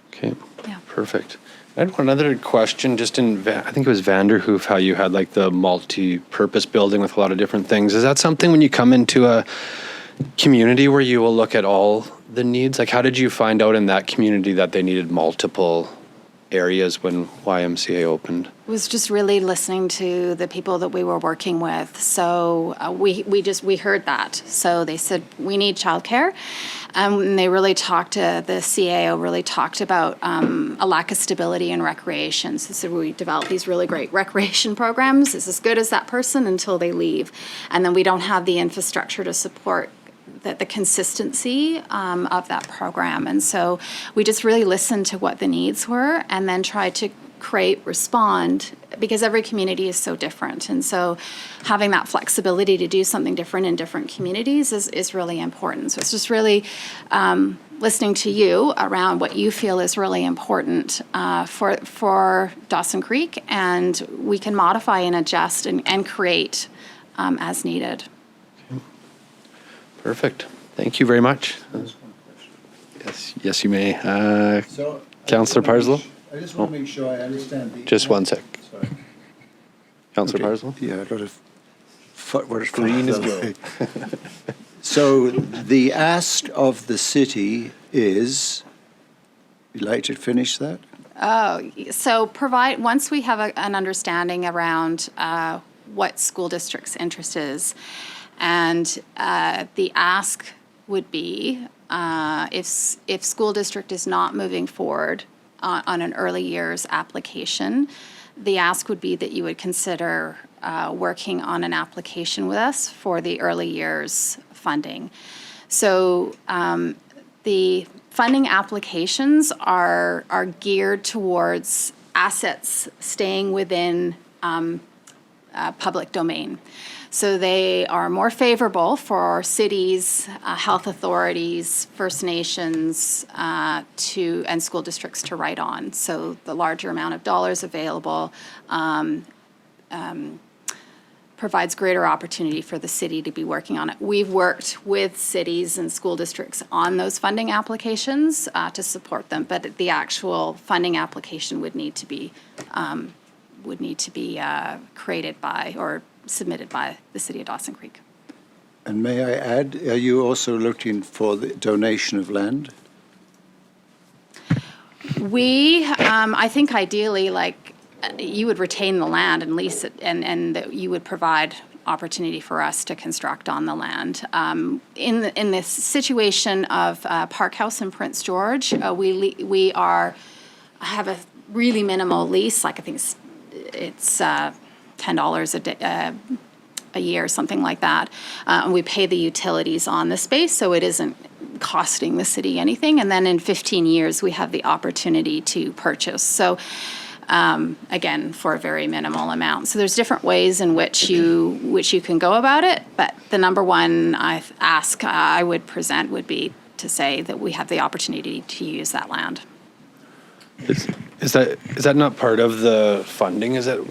Okay. Yeah. Perfect. I had one other question, just I think it was Vanderhoof, how you had like the multi-purpose building with a lot of different things. Is that something when you come into a community where you will look at all the needs? Like, how did you find out in that community that they needed multiple areas when YMCA opened? It was just really listening to the people that we were working with. So we heard that. So they said, we need childcare. And they really talked to, the CAO really talked about a lack of stability in recreation. So we developed these really great recreation programs. It's as good as that person until they leave. And then we don't have the infrastructure to support the consistency of that program. And so we just really listened to what the needs were and then tried to respond, because every community is so different. And so having that flexibility to do something different in different communities is really important. So it's just really listening to you around what you feel is really important for Dawson Creek, and we can modify and adjust and create as needed. Perfect. Thank you very much. Yes, you may. Councillor Parslow? I just want to make sure I understand. Just one sec. Sorry. Councillor Okay. Parslow? Yeah, I got a foot where it's Green is go. So the ask of the city is, you'd like to finish that? So once we have an understanding around what school district's interest is, and the ask would be if school district is not moving forward on an early years application, the ask would be that you would consider working on an application with us for the early years funding. So the funding applications are geared towards assets staying within public domain. So they are more favorable for cities, health authorities, First Nations, and school districts to write on. So the larger amount of dollars available provides greater opportunity for the city to be working on it. We've worked with cities and school districts on those funding applications to support them, but the actual funding application would need to be created by or submitted by the City of Dawson Creek. And may I add, are you also looking for the donation of land? I think ideally, you would retain the land and lease it, and that you would provide opportunity for us to construct on the land. In this situation of Park House in Prince George, we have a really minimal lease. I think it's $10 a year, something like that. And we pay the utilities on the space, so it isn't costing the city anything. And then in 15 years, we have the opportunity to purchase. So again, for a very minimal amount. So there's different ways in which you can go about it. But the number one I would present would be to say that we have the opportunity to use that land. Is that not part of the funding? Is that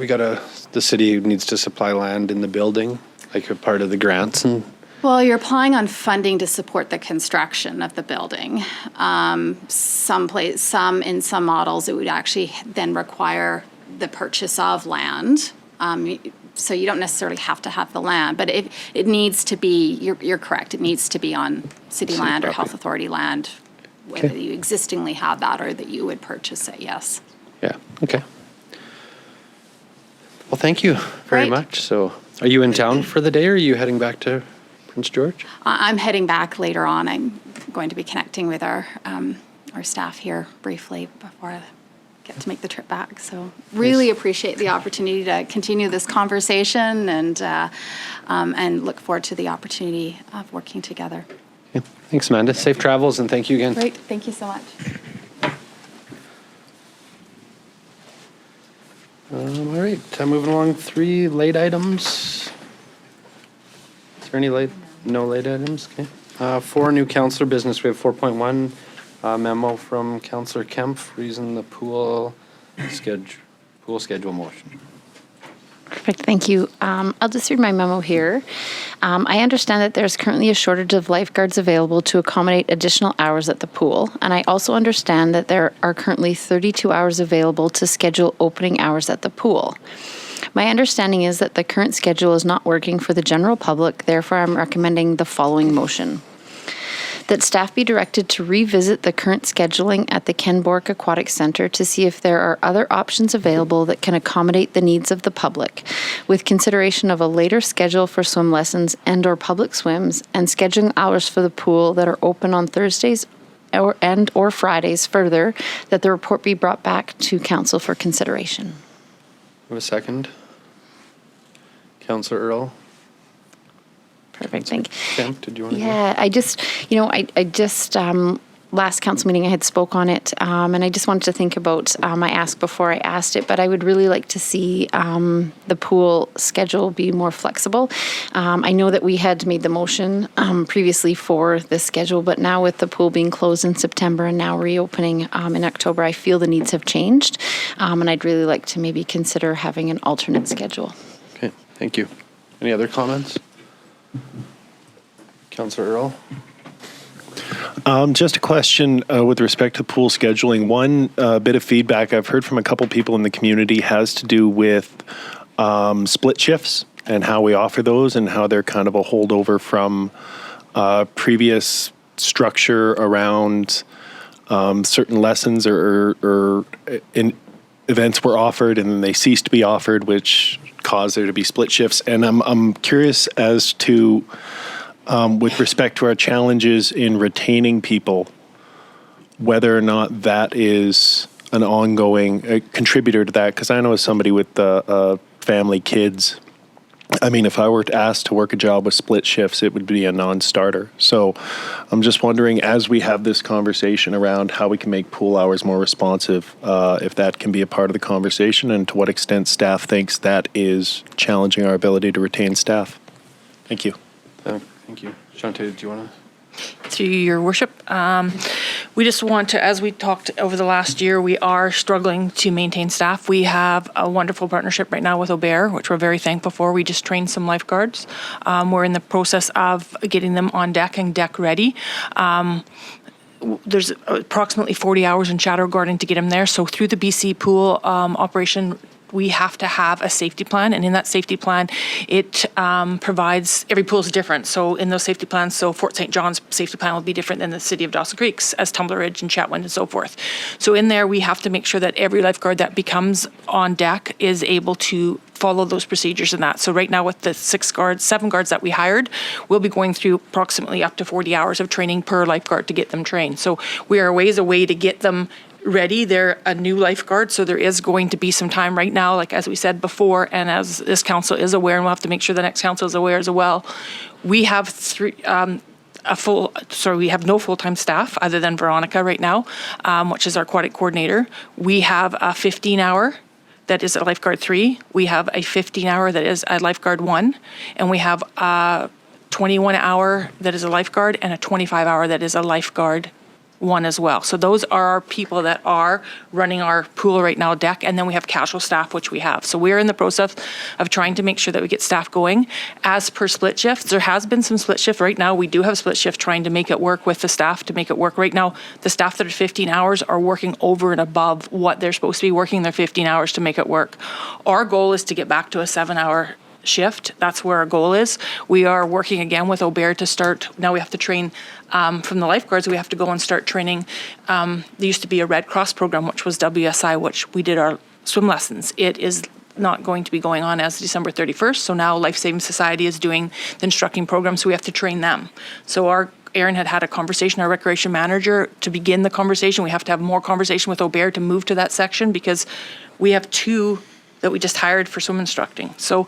the city needs to supply land in the building, like a part of the grants? And Well, you're applying on funding to support the construction of the building. In some models, it would actually then require the purchase of land. So you don't necessarily have to have the land, but it needs to be. You're correct. It needs to be on city land or health authority land, whether you existingly have that or that you would purchase it. Yes. yeah, okay. Well, thank you very Great. much. So, are you in town for the day, or are you heading back to Prince George? I'm heading back later on. I'm going to be connecting with our staff here briefly before I get to make the trip back. So really appreciate the opportunity to continue this conversation and look forward to the opportunity of working together. Yeah. Thanks, Amanda. Safe travels, and thank you again. Great. Thank you so much. All right, moving along, 3 late items. Is there any no late items? Okay. 4 new councillor business. We have 4.1 memo from Councillor Kempf, reason the pool schedule motion. Perfect, thank you. I'll just read my memo here. I understand that there's currently a shortage of lifeguards available to accommodate additional hours at the pool. And I also understand that there are currently 32 hours available to schedule opening hours at the pool. My understanding is that the current schedule is not working for the general public, therefore I'm recommending the following motion. That staff be directed to revisit the current scheduling at the Ken Bork Aquatic Center to see if there are other options available that can accommodate the needs of the public, with consideration of a later schedule for swim lessons and/or public swims, and scheduling hours for the pool that are open on Thursdays or Fridays. Further, that the report be brought back to council for consideration. Have a second? Councillor Earl? Perfect, thank you. Kemp, did you want to? Yeah, I just, last council meeting I had spoke on it, and I just wanted to think about, I asked before I asked it, but I would really like to see the pool schedule be more flexible. I know that we had made the motion previously for this schedule, but now with the pool being closed in September and now reopening in October, I feel the needs have changed, and I'd really like to maybe consider having an alternate schedule. Okay, thank you. Any other comments? Councillor Earl? Just a question with respect to pool scheduling. One bit of feedback I've heard from a couple people in the community has to do with split shifts and how we offer those and how they're kind of a holdover from previous structure around certain lessons or events were offered and then they ceased to be offered, which caused there to be split shifts. And I'm curious as to, with respect to our challenges in retaining people, whether or not that is an ongoing contributor to that. Because I know as somebody with family, kids, I mean, if I were asked to work a job with split shifts, it would be a non-starter. So I'm just wondering, as we have this conversation around how we can make pool hours more responsive, if that can be a part of the conversation and to what extent staff thinks that is challenging our ability to retain staff. Thank you. Thank you. Shante, did you want to? To your worship, we just want to, as we talked over the last year, we are struggling to maintain staff. We have a wonderful partnership right now with Aubert, which we're very thankful for. We just trained some lifeguards. We're in the process of getting them on deck and deck ready. There's approximately 40 hours in shadow guarding to get them there. So through the BC pool operation, we have to have a safety plan, and in that safety plan, it provides, every pool is different. So in those safety plans, so Fort St. John's safety plan will be different than the city of Dawson Creek's, as Tumbler Ridge and Chatwind and so forth. So in there, we have to make sure that every lifeguard that becomes on deck is able to follow those procedures and that. So right now with the 7 guards that we hired, we'll be going through approximately up to 40 hours of training per lifeguard to get them trained. So we are a ways away to get them ready. They're a new lifeguard, so there is going to be some time right now, like as we said before, and as this council is aware, and we'll have to make sure the next council is aware as well. We have we have no full-time staff other than Veronica right now, which is our aquatic coordinator. We have a 15-hour that is a lifeguard 3. We have a 15-hour that is a lifeguard 1, and we have a 21-hour that is a lifeguard and a 25-hour that is a lifeguard 1 as well. So those are our people that are running our pool right now deck, and then we have casual staff, which we have. So we're in the process of trying to make sure that we get staff going. As per split shifts, there has been some split shift. Right now, we do have split shift trying to make it work with the staff to make it work. Right now, the staff that are 15 hours are working over and above what they're supposed to be working their 15 hours to make it work. Our goal is to get back to a 7-hour shift. That's where our goal is. We are working again with Aubert to start. Now we have to train from the lifeguards. We have to go and start training. There used to be a Red Cross program, which was WSI, which we did our swim lessons. It is not going to be going on as December 31st. So now Life Saving Society is doing the instructing program, so we have to train them. So Aaron had a conversation, our recreation manager, to begin the conversation. We have to have more conversation with Aubert to move to that section because we have 2 that we just hired for swim instructing. So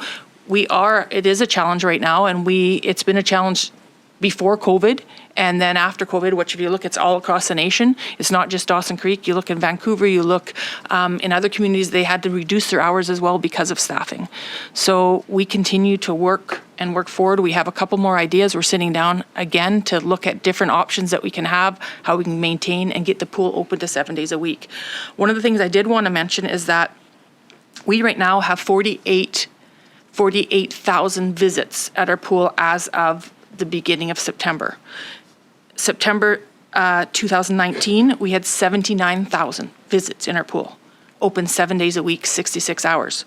it is a challenge right now, and it's been a challenge before COVID, and then after COVID, which if you look, it's all across the nation. It's not just Dawson Creek. You look in Vancouver, you look in other communities, they had to reduce their hours as well because of staffing. So we continue to work forward. We have a couple more ideas. We're sitting down again to look at different options that we can have, how we can maintain and get the pool open to 7 days a week. One of the things I did want to mention is that we right now have 48 48,000 visits at our pool as of the beginning of September. September 2019, we had 79,000 visits in our pool, open 7 days a week, 66 hours.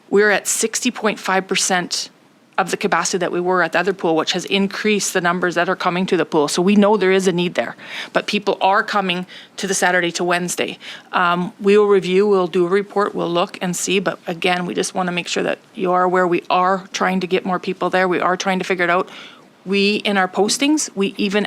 We're at 60.5% of the capacity that we were at the other pool, which has increased the numbers that are coming to the pool. So we know there is a need there, but people are coming to the Saturday to Wednesday. We will review, we'll do a report, we'll look and see, but again, we just want to make sure that you are aware we are trying to get more people there. We are trying to figure it out. We, in our postings, we even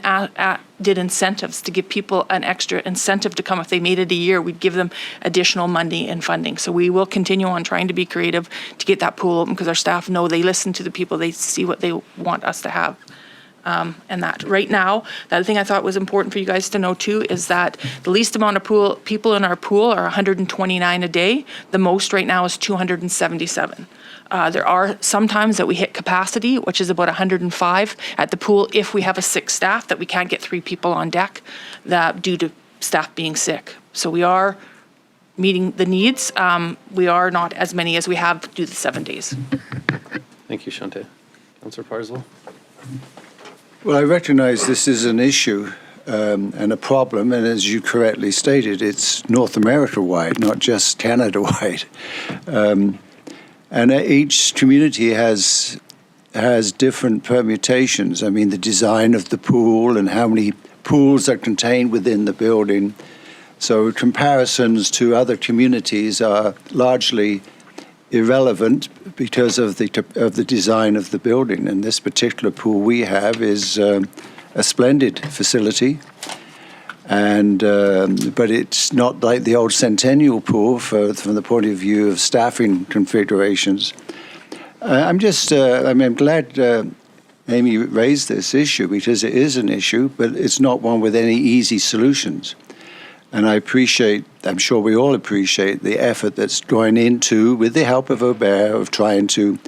did incentives to give people an extra incentive to come. If they made it a year, we'd give them additional money and funding. So we will continue on trying to be creative to get that pool open because our staff know they listen to the people, they see what they want us to have. And that right now, the other thing I thought was important for you guys to know too is that the least amount of people in our pool are 129 a day. The most right now is 277. There are some times that we hit capacity, which is about 105 at the pool if we have a sick staff that we can't get 3 people on deck that due to staff being sick. So we are meeting the needs. We are not as many as we have due to the 7 days. Thank you, Shante. Councillor Parslow. Well, I recognize this is an issue and a problem, and as you correctly stated, it's North America-wide, not just Canada-wide. And each community has different permutations. I mean, the design of the pool and how many pools are contained within the building. So comparisons to other communities are largely irrelevant because of the design of the building. And this particular pool we have is a splendid facility. And but it's not like the old Centennial pool from the point of view of staffing configurations. I'm glad Amy raised this issue because it is an issue, but it's not one with any easy solutions. And I'm sure we all appreciate the effort that's going into, with the help of Aubert, of trying to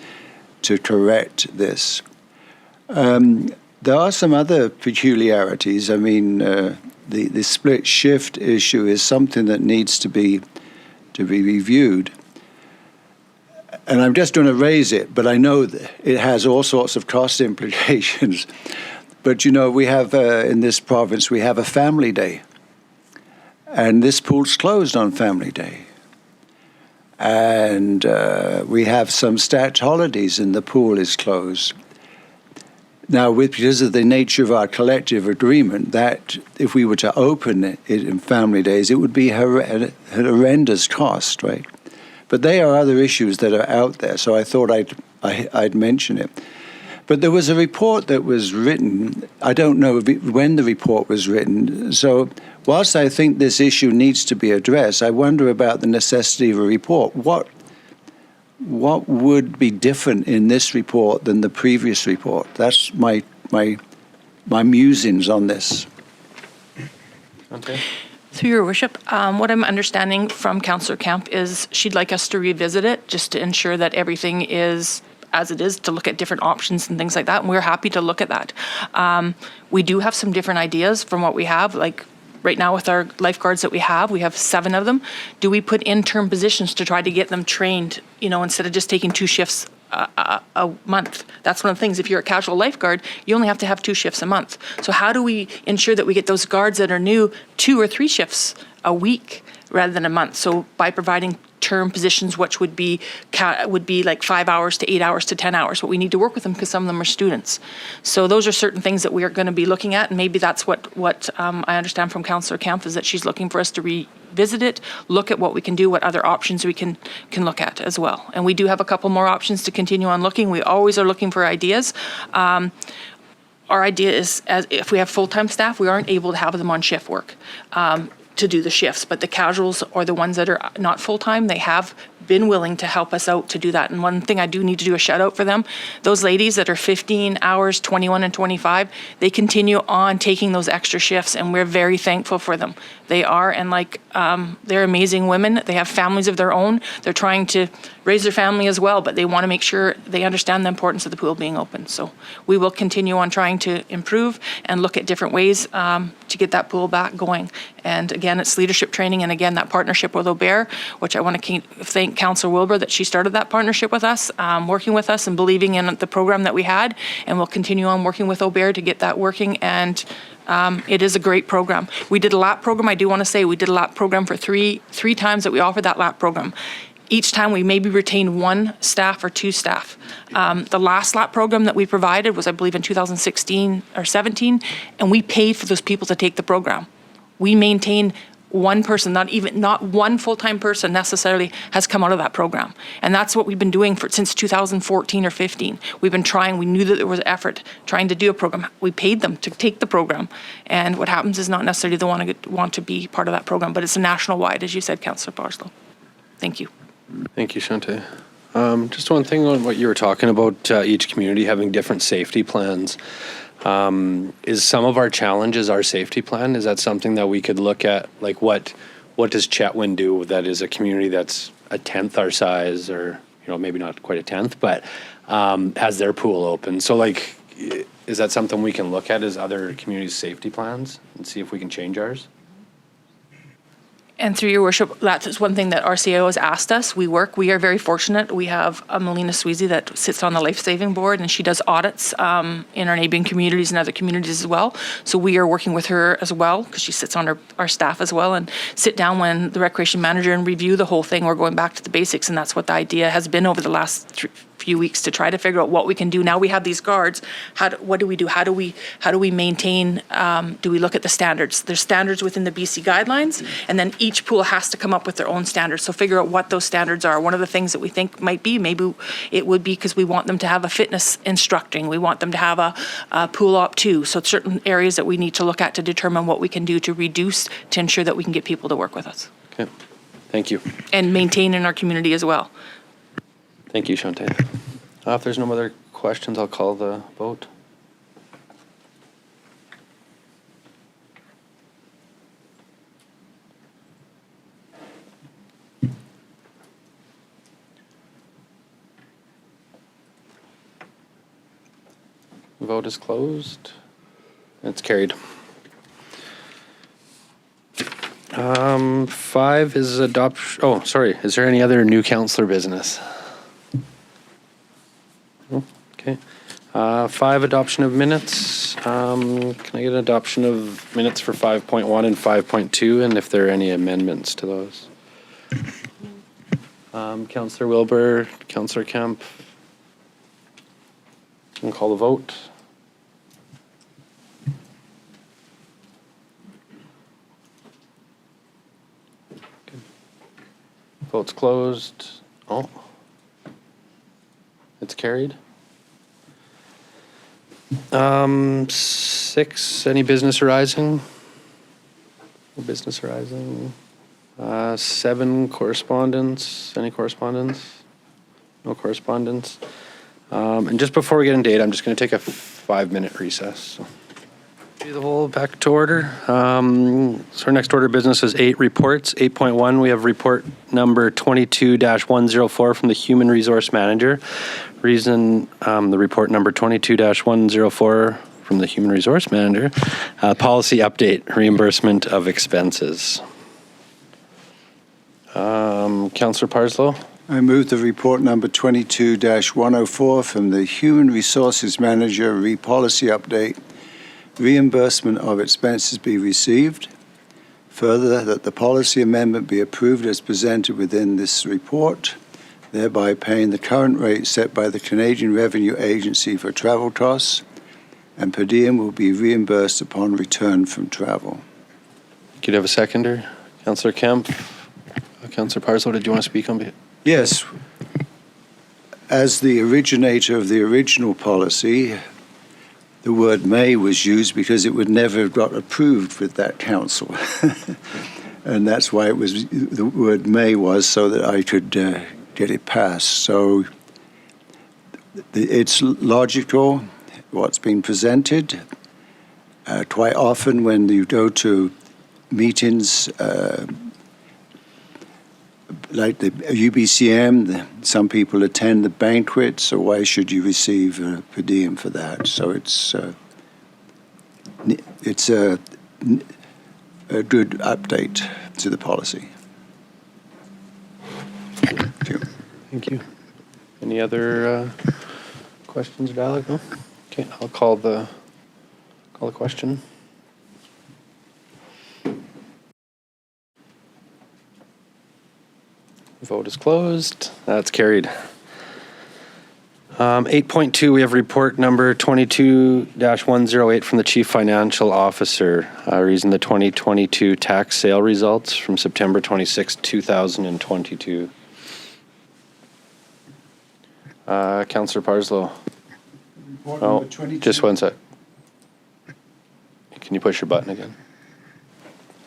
correct this. There are some other peculiarities. I mean, the split shift issue is something that needs to be reviewed. And I'm just going to raise it, but I know that it has all sorts of cost implications. But, you know, we have, in this province, we have a family day. And this pool's closed on Family Day. And we have some stat holidays and the pool is closed. Now, because of the nature of our collective agreement, that if we were to open it in Family Days, it would be a horrendous cost, right? But there are other issues that are out there, so I thought I'd mention it. But there was a report that was written. I don't know when the report was written. So whilst I think this issue needs to be addressed, I wonder about the necessity of a report. What would be different in this report than the previous report? That's my musings on this. Okay. Through your worship, what I'm understanding from Councillor Kemp is she'd like us to revisit it just to ensure that everything is as it is, to look at different options and things like that, and we're happy to look at that. We do have some different ideas from what we have, like right now with our lifeguards that we have 7 of them. Do we put interim positions to try to get them trained, you know, instead of just taking 2 shifts a month? That's one of the things. If you're a casual lifeguard, you only have to have 2 shifts a month. So how do we ensure that we get those guards that are new 2 or 3 shifts a week rather than a month? So by providing term positions, which would be like 5 hours to 8 hours to 10 hours. But we need to work with them because some of them are students. So those are certain things that we are going to be looking at, and maybe that's what I understand from Councillor Kemp is that she's looking for us to revisit it, look at what we can do, what other options we can look at as well. And we do have a couple more options to continue on looking. We always are looking for ideas. Our idea is, as if we have full-time staff, we aren't able to have them on shift work to do the shifts, but the casuals or the ones that are not full-time, they have been willing to help us out to do that. And one thing I do need to do a shout out for them, those ladies that are 15 hours, 21 and 25, they continue on taking those extra shifts, and we're very thankful for them. They are, and they're amazing women. They have families of their own. They're trying to raise their family as well, but they want to make sure they understand the importance of the pool being open. So we will continue on trying to improve and look at different ways to get that pool back going. And again, again, it's leadership training, and again, that partnership with Aubert, which I want to thank Councillor Wilbur that she started that partnership with us, working with us and believing in the program that we had, and we'll continue on working with Aubert to get that working, and it is a great program. We did a LAP program. I do want to say we did a LAP program for three times that we offered that LAP program. Each time we maybe retained 1 staff or 2 staff. The last LAP program that we provided was, I believe, in 2016 or 17, and we paid for those people to take the program. We maintained 1 person, not one full-time person necessarily has come out of that program. And that's what we've been doing since 2014 or 15. We've been trying, we knew that there was effort trying to do a program. We paid them to take the program. And what happens is not necessarily they want to be part of that program, but it's national-wide, as you said, Councillor Parslow. Thank you. Thank you, Shante. Just one thing on what you were talking about, each community having different safety plans. Is some of our challenges our safety plan? Is that something that we could look at? Like what does Chetwynd do that is a community that's a 10th our size, or maybe not quite a 10th, but has their pool open? So like, is that something we can look at as other communities' safety plans and see if we can change ours? And through your worship, that's one thing that RCAO has asked us. We are very fortunate. We have Melina Sweezy that sits on the life-saving board, and she does audits in our neighboring communities and other communities as well. So we are working with her as well, because she sits on our staff as well, and sit down when the recreation manager and review the whole thing. We're going back to the basics, and that's what the idea has been over the last few weeks, to try to figure out what we can do. Now we have these guards. What do we do? How do we maintain? Do we look at the standards? There's standards within the BC guidelines, and then each pool has to come up with their own standards. So figure out what those standards are. One of the things that we think might be, maybe it would be because we want them to have a fitness instructing. We want them to have a pool op too. So certain areas that we need to look at to determine what we can do to reduce, to ensure that we can get people to work with us. Okay, thank you. And maintain in our community as well. Thank you, Shante. If there's no other questions, I'll call the vote. Vote is closed. It's carried. 5 is adoption. Oh, sorry. Is there any other new councillor business? Okay. 5, adoption of minutes. Can I get an adoption of minutes for 5.1 and 5.2, and if there are any amendments to those? Councillor Wilbur, Councillor Kemp. Can call the vote. Okay. Vote's closed. Oh. It's carried. 6, any business arising? No business arising. 7, correspondence. Any correspondence? No correspondence. And just before we get into 8, I'm just going to take a 5-minute recess. So. The whole back to order. So our next order of business is 8 reports. 8.1, we have report number 22-104 from the Human Resource Manager. Reason the report number 22-104 from the Human Resource Manager. Policy update, reimbursement of expenses. Councillor Parslow. I move the report number 22-104 from the Human Resources Manager, re-policy update, reimbursement of expenses be received. Further, that the policy amendment be approved as presented within this report, thereby paying the current rate set by the Canadian Revenue Agency for travel costs, and per diem will be reimbursed upon return from travel. Could you have a seconder? Councillor Kemp. Councillor Parslow, did you want to speak on behalf? Yes. As the originator of the original policy, the word may was used because it would never have got approved with that council. And that's why it was, the word may was so that I could get it passed. So it's logical what's been presented. Quite often when you go to meetings, like the UBCM, some people attend the banquet, so why should you receive a per diem for that? So it's a good update to the policy. Thank you. Thank you. Any other questions or dialogue? No? Okay, I'll call the question. Vote is closed. That's carried. 8.2, we have report number 22-108 from the Chief Financial Officer, reason the 2022 tax sale results from September 26, 2022. Councillor Parslow. Oh, just one sec. Can you push your button again?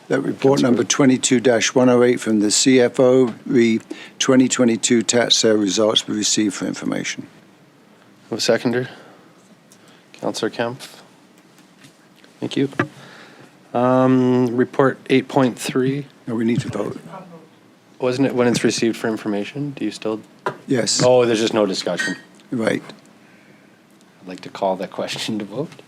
That report number 22-108 from the CFO, the 2022 tax sale results be received for information. A seconder? Councillor Kemp. Thank you. Report 8.3. No, we need to vote. Wasn't it when it's received for information? Do you still? Yes. Oh, there's just no discussion. Right. I'd like to call that question to vote.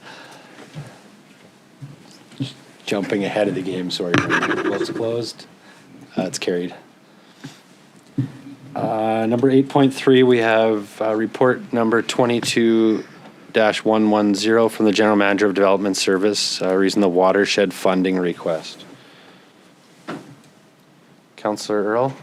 Jumping ahead of the game, sorry. Vote's closed. It's carried. Number 8.3, we have report number 22-110 from the General Manager of Development Service, reason the watershed funding request. Councillor Earl.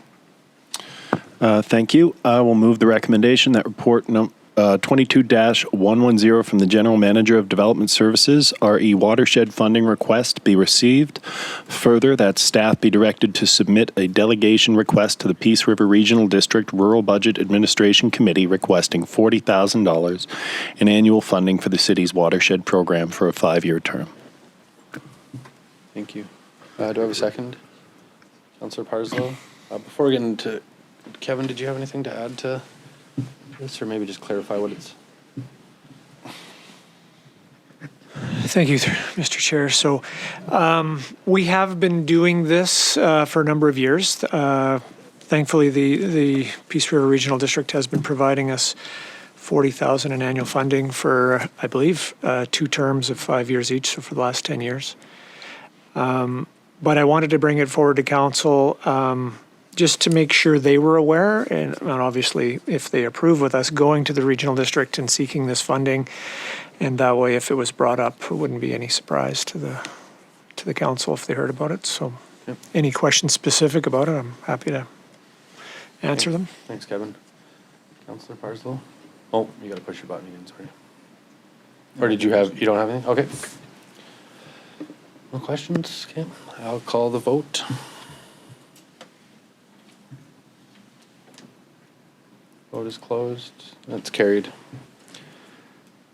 Thank you. I will move the recommendation that report 22-110 from the General Manager of Development Services, RE Watershed Funding Request, be received. Further, that staff be directed to submit a delegation request to the Peace River Regional District Rural Budget Administration Committee requesting $40,000 in annual funding for the city's watershed program for a 5-year term. Thank you. Do I have a second? Councillor Parslow. Before we get into, Kevin, did you have anything to add to this, or maybe just clarify what it's? Thank you, Mr. Chair. So we have been doing this for a number of years. Thankfully, the Peace River Regional District has been providing us $40,000 in annual funding for, I believe, 2 terms of 5 years each, so for the last 10 years. But I wanted to bring it forward to council just to make sure they were aware, and obviously, if they approve with us going to the regional district and seeking this funding, and that way, if it was brought up, it wouldn't be any surprise to the council if they heard about it. So, Yep. Any questions specific about it, I'm happy to answer them. Thanks, Kevin. Councillor Parslow. Oh, you got to push your button again. Sorry. Or did you have? You don't have anything? Okay. No questions? Okay. I'll call the vote. Vote is closed. That's carried.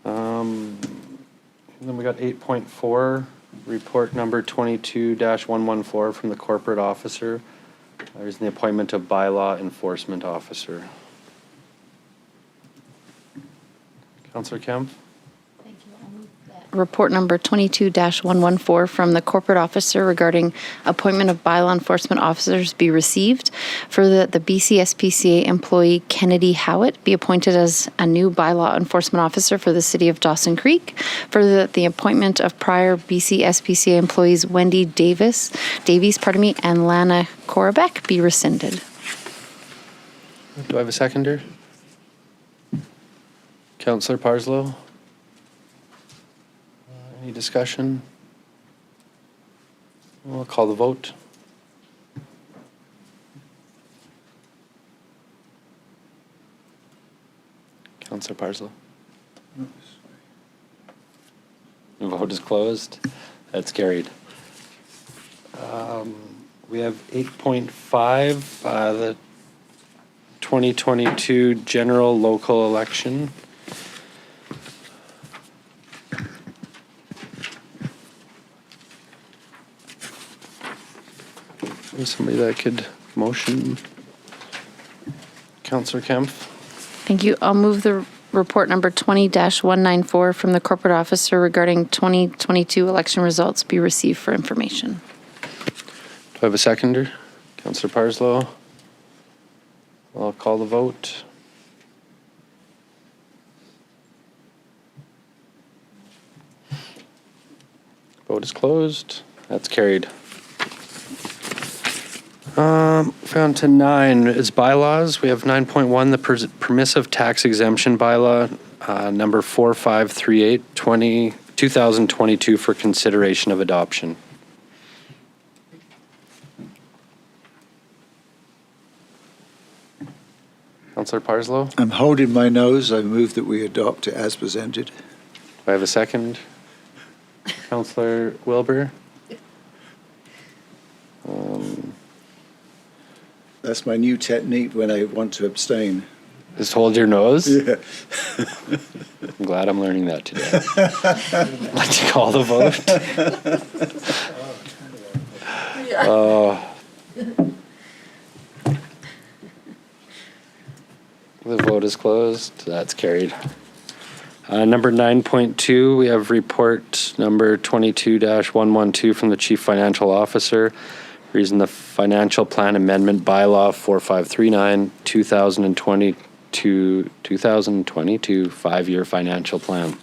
Then we got 8.4, report number 22-114 from the corporate officer. There's the appointment of bylaw enforcement officer. Councillor Kemp. Report number 22-114 from the corporate officer regarding appointment of bylaw enforcement officers be received. Further, that the BCSPCA employee Kennedy Howitt be appointed as a new bylaw enforcement officer for the city of Dawson Creek. Further, that the appointment of prior BCSPCA employees Wendy Davies, and Lana Korabek be rescinded. Do I have a seconder? Councillor Parslow. Any discussion? We'll call the vote. Councillor Parslow. The vote is closed. That's carried. We have 8.5, the 2022 general local election. Somebody that could motion. Councillor Kempf. Thank you. I'll move the report number 20-194 from the corporate officer regarding 2022 election results be received for information. Do I have a seconder? Councillor Parslow. I'll call the vote. Vote is closed. That's carried. Found to 9 is bylaws. We have 9.1, the permissive tax exemption bylaw, number 4538, 2022 for consideration of adoption. Councillor Parslow, do I'm holding my nose. I move that we adopt it as presented. I have a second? Councillor Wilbur? That's my new technique when I want to abstain. Just hold your nose? Yeah. I'm glad I'm learning that today. I'd like to call the vote. The vote is closed. That's carried. Number 9.2, we have report number 22-112 from the Chief Financial Officer. Reason the financial plan amendment bylaw 4539 2022 5-year financial plan.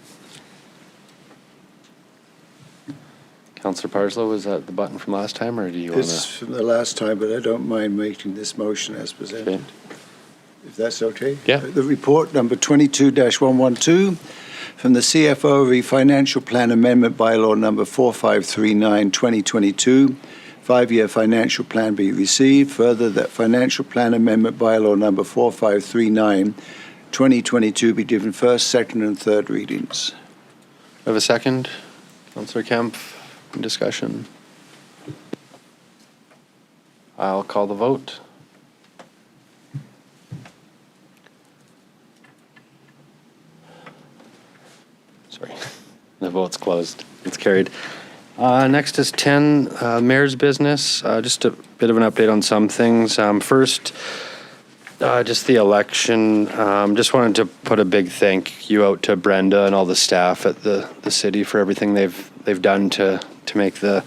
Councillor Parslow, was that the button from last time, or do you want It's to? from the last time, but I don't mind making this motion as presented. Okay. If that's okay? Yeah. The report number 22-112 from the CFO re financial plan amendment bylaw number 4539 2022. 5-year financial plan be received. Further, that financial plan amendment bylaw number 4539 2022 be given first, second, and third readings. We have a second? Councillor Kemp, discussion? I'll call the vote. Sorry, the vote's closed. It's carried. Next is 10, Mayor's business. Just a bit of an update on some things. First, just the election. Just wanted to put a big thank you out to Brenda and all the staff at the city for everything they've done to make the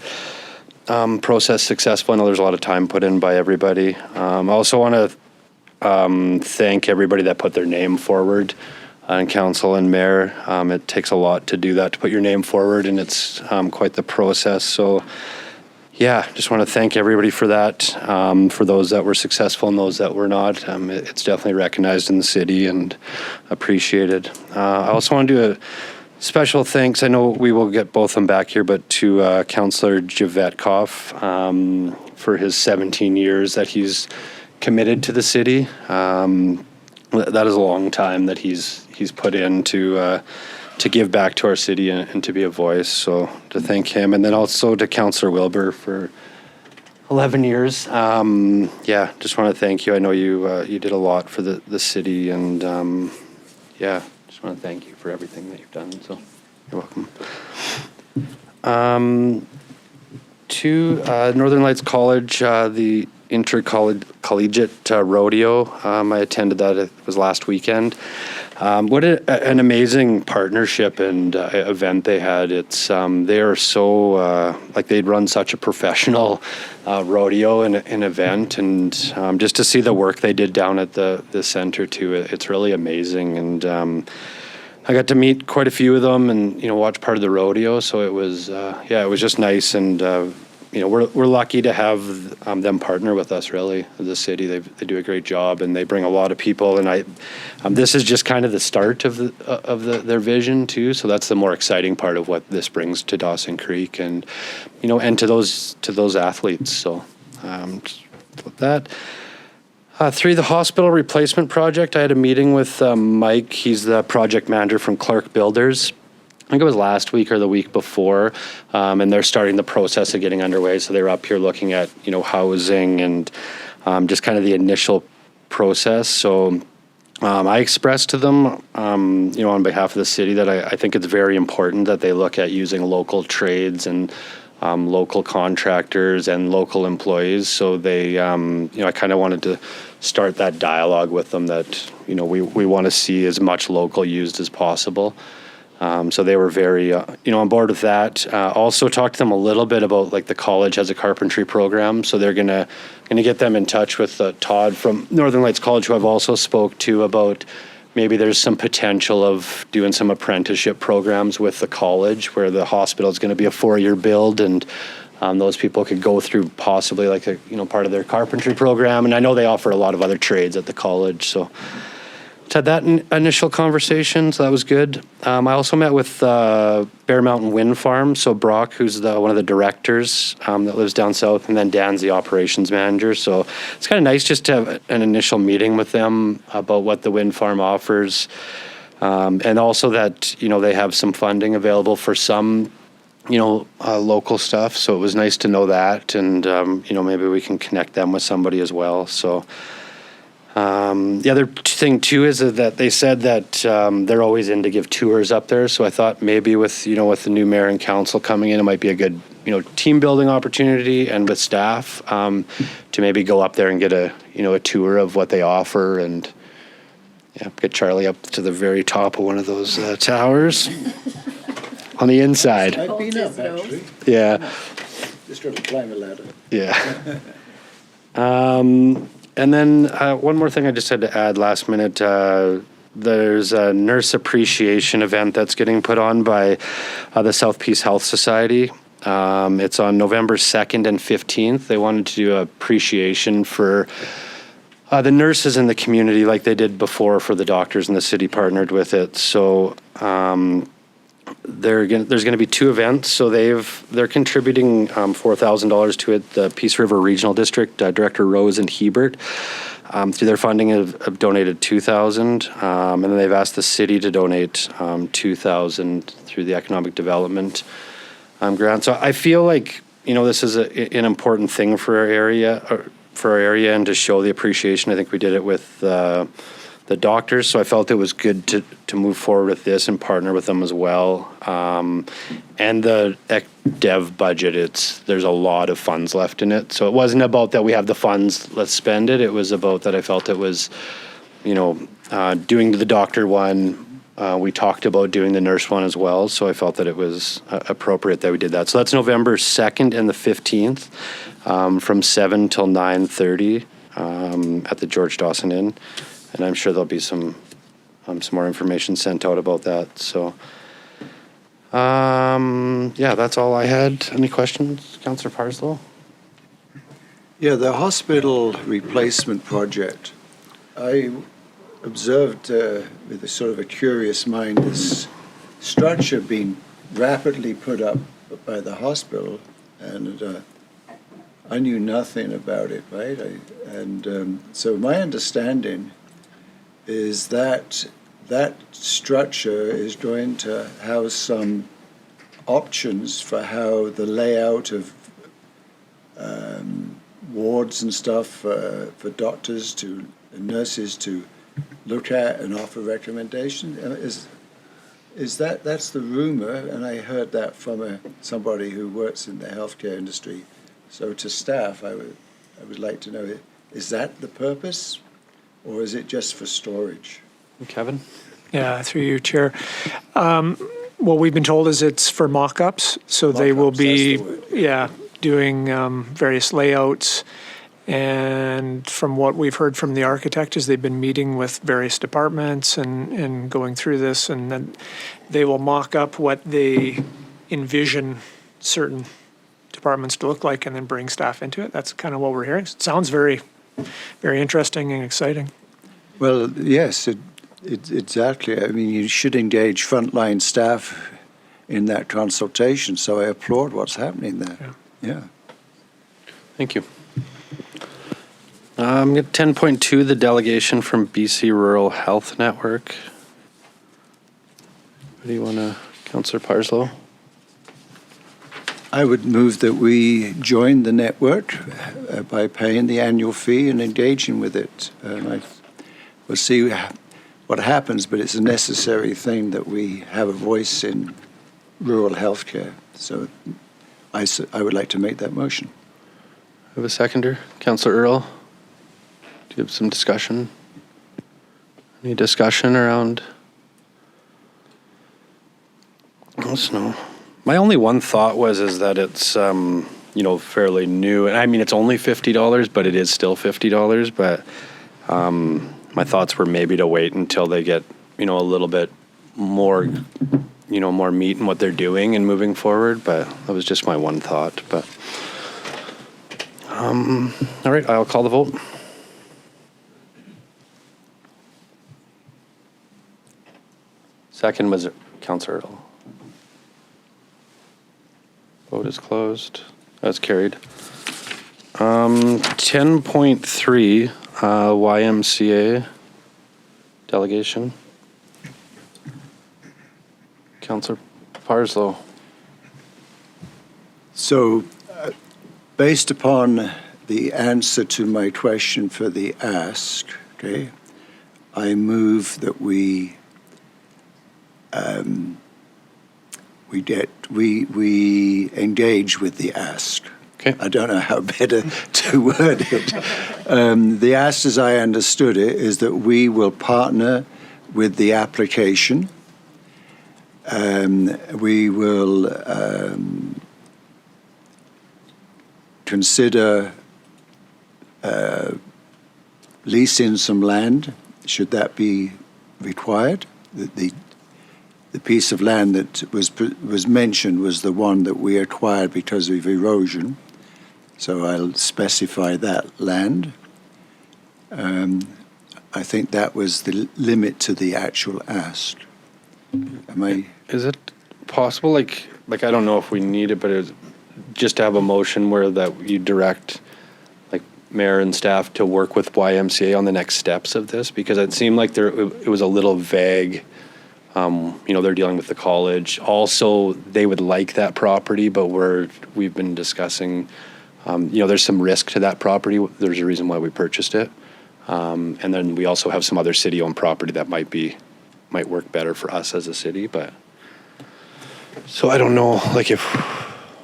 process successful. I know there's a lot of time put in by everybody. I also want to thank everybody that put their name forward. On council and mayor, it takes a lot to do that, to put your name forward, and it's quite the process. So, yeah, just want to thank everybody for that. For those that were successful and those that were not, it's definitely recognized in the city and appreciated. I also want to do a special thanks. I know we will get both of them back here, but to Councillor Javetkov for his 17 years that he's committed to the city. That is a long time that he's put in to give back to our city and to be a voice. So to thank him, and then also to Councillor Wilbur for 11 years. Yeah, just want to thank you. I know you did a lot for the city, and yeah, just want to thank you for everything that you've done. So you're welcome. To Northern Lights College, the intercollegiate rodeo. I attended that. It was last weekend. What an amazing partnership and event they had. It's they are so like they'd run such a professional rodeo and an event, and just to see the work they did down at the center too. It's really amazing, and I got to meet quite a few of them and watch part of the rodeo. So it was yeah, it was just nice, and we're lucky to have them partner with us. Really, the city, they do a great job, and they bring a lot of people. And this is just kind of the start of their vision too. So that's the more exciting part of what this brings to Dawson Creek, and and to those athletes. So with that. 3, the hospital replacement project. I had a meeting with Mike. He's the project manager from Clark Builders. I think it was last week or the week before, and they're starting the process of getting underway. So they're up here looking at housing and just kind of the initial process. So I expressed to them, on behalf of the city, that I think it's very important that they look at using local trades and local contractors and local employees. So they, I kind of wanted to start that dialogue with them that we want to see as much local used as possible. So they were very, on board with that. Also talked to them a little bit about like the college has a carpentry program, so they're gonna get them in touch with Todd from Northern Lights College, who I've also spoke to about maybe there's some potential of doing some apprenticeship programs with the college, where the hospital is going to be a 4-year build, and those people could go through possibly like a, part of their carpentry program. And I know they offer a lot of other trades at the college. So had that initial conversation, so that was good. I also met with Bear Mountain Wind Farm. So Brock, who's one of the directors that lives down south, and then Dan's the operations manager. So it's kind of nice just to have an initial meeting with them about what the wind farm offers. And also that, they have some funding available for some, local stuff. So it was nice to know that. And, maybe we can connect them with somebody as well. So the other thing too is that they said that they're always in to give tours up there. So I thought maybe with, with the new mayor and council coming in, it might be a good, team building opportunity, and with staff to maybe go up there and get a tour of what they offer, and get Charlie up to the very top of one of those towers on the inside. I've been up, actually. Yeah. Just trying to climb a ladder. Yeah. And then one more thing I just had to add last minute. There's a nurse appreciation event that's getting put on by the South Peace Health Society. It's on November 2nd and 15th. They wanted to do appreciation for the nurses in the community like they did before for the doctors, and the city partnered with it. So there's going to be two events. So they're contributing $4,000 to it. The Peace River Regional District Director Rose and Hebert, through their funding, have donated $2,000, and then they've asked the city to donate $2,000 through the Economic Development grant. So I feel like this is an important thing for our area, and to show the appreciation. I think we did it with the doctors, so I felt it was good to move forward with this and partner with them as well. And the ECDev budget, there's a lot of funds left in it. So it wasn't about that we have the funds, let's spend it. It was about that I felt it was, doing the doctor one. We talked about doing the nurse one as well. So I felt that it was appropriate that we did that. So that's November 2nd and the 15th from 7 till 9:30 at the George Dawson Inn. And I'm sure there'll be some more information sent out about that. So, that's all I had. Any questions, Councillor Parslow? Yeah, the hospital replacement project. I observed with a sort of a curious mind this structure being rapidly put up by the hospital, and I knew nothing about it, right? So my understanding is that structure is going to have some options for how the layout of wards and stuff for doctors and nurses to look at and offer recommendations. That's the rumor, and I heard that from somebody who works in the healthcare industry. So to staff, I would like to know, is that the purpose? Or is it just for storage? Kevin? Yeah, through you, Chair. What we've been told is it's for mock-ups, so they will be, doing various layouts. And from what we've heard from the architect is they've been meeting with various departments and going through this, and then they will mock up what they envision certain departments to look like, and then bring staff into it. That's kind of what we're hearing. It sounds very, very interesting and exciting. Well, yes, exactly. I mean, you should engage frontline staff in that consultation, so I applaud what's happening there. Yeah. Thank you. 10.2, the delegation from BC Rural Health Network. What do you want to, Councillor Parslow? I would move that we join the network by paying the annual fee and engaging with it. We'll see what happens, but it's a necessary thing that we have a voice in rural healthcare. So I would like to make that motion. I have a seconder. Councillor Earl, do you have some discussion? Any discussion around? Let's know. My only one thought is that it's fairly new, and I mean it's only $50, but it is still $50. But my thoughts were maybe to wait until they get a little bit more more meat in what they're doing and moving forward, but that was just my one thought. But all right, I'll call the vote. Second was Councillor Earl. Vote is closed. That's carried. 10.3 YMCA delegation. Councillor Parslow. So, based upon the answer to my question for the ask, okay, I move that we engage with the ask. Okay. I don't know how better to word it. The ask, as I understood it, is that we will partner with the application. We will consider leasing some land, should that be required. The piece of land that was mentioned was the one that we acquired because of erosion. So I'll specify that land. I think that was the limit to the actual ask. Is it possible, like I don't know if we need it, but it's just to have a motion where that you direct like mayor and staff to work with YMCA on the next steps of this? Because it seemed like it was a little vague. They're dealing with the college. Also, they would like that property, but we've been discussing, there's some risk to that property. There's a reason why we purchased it. And then we also have some other city-owned property that might work better for us as a city, but so I don't know, like if...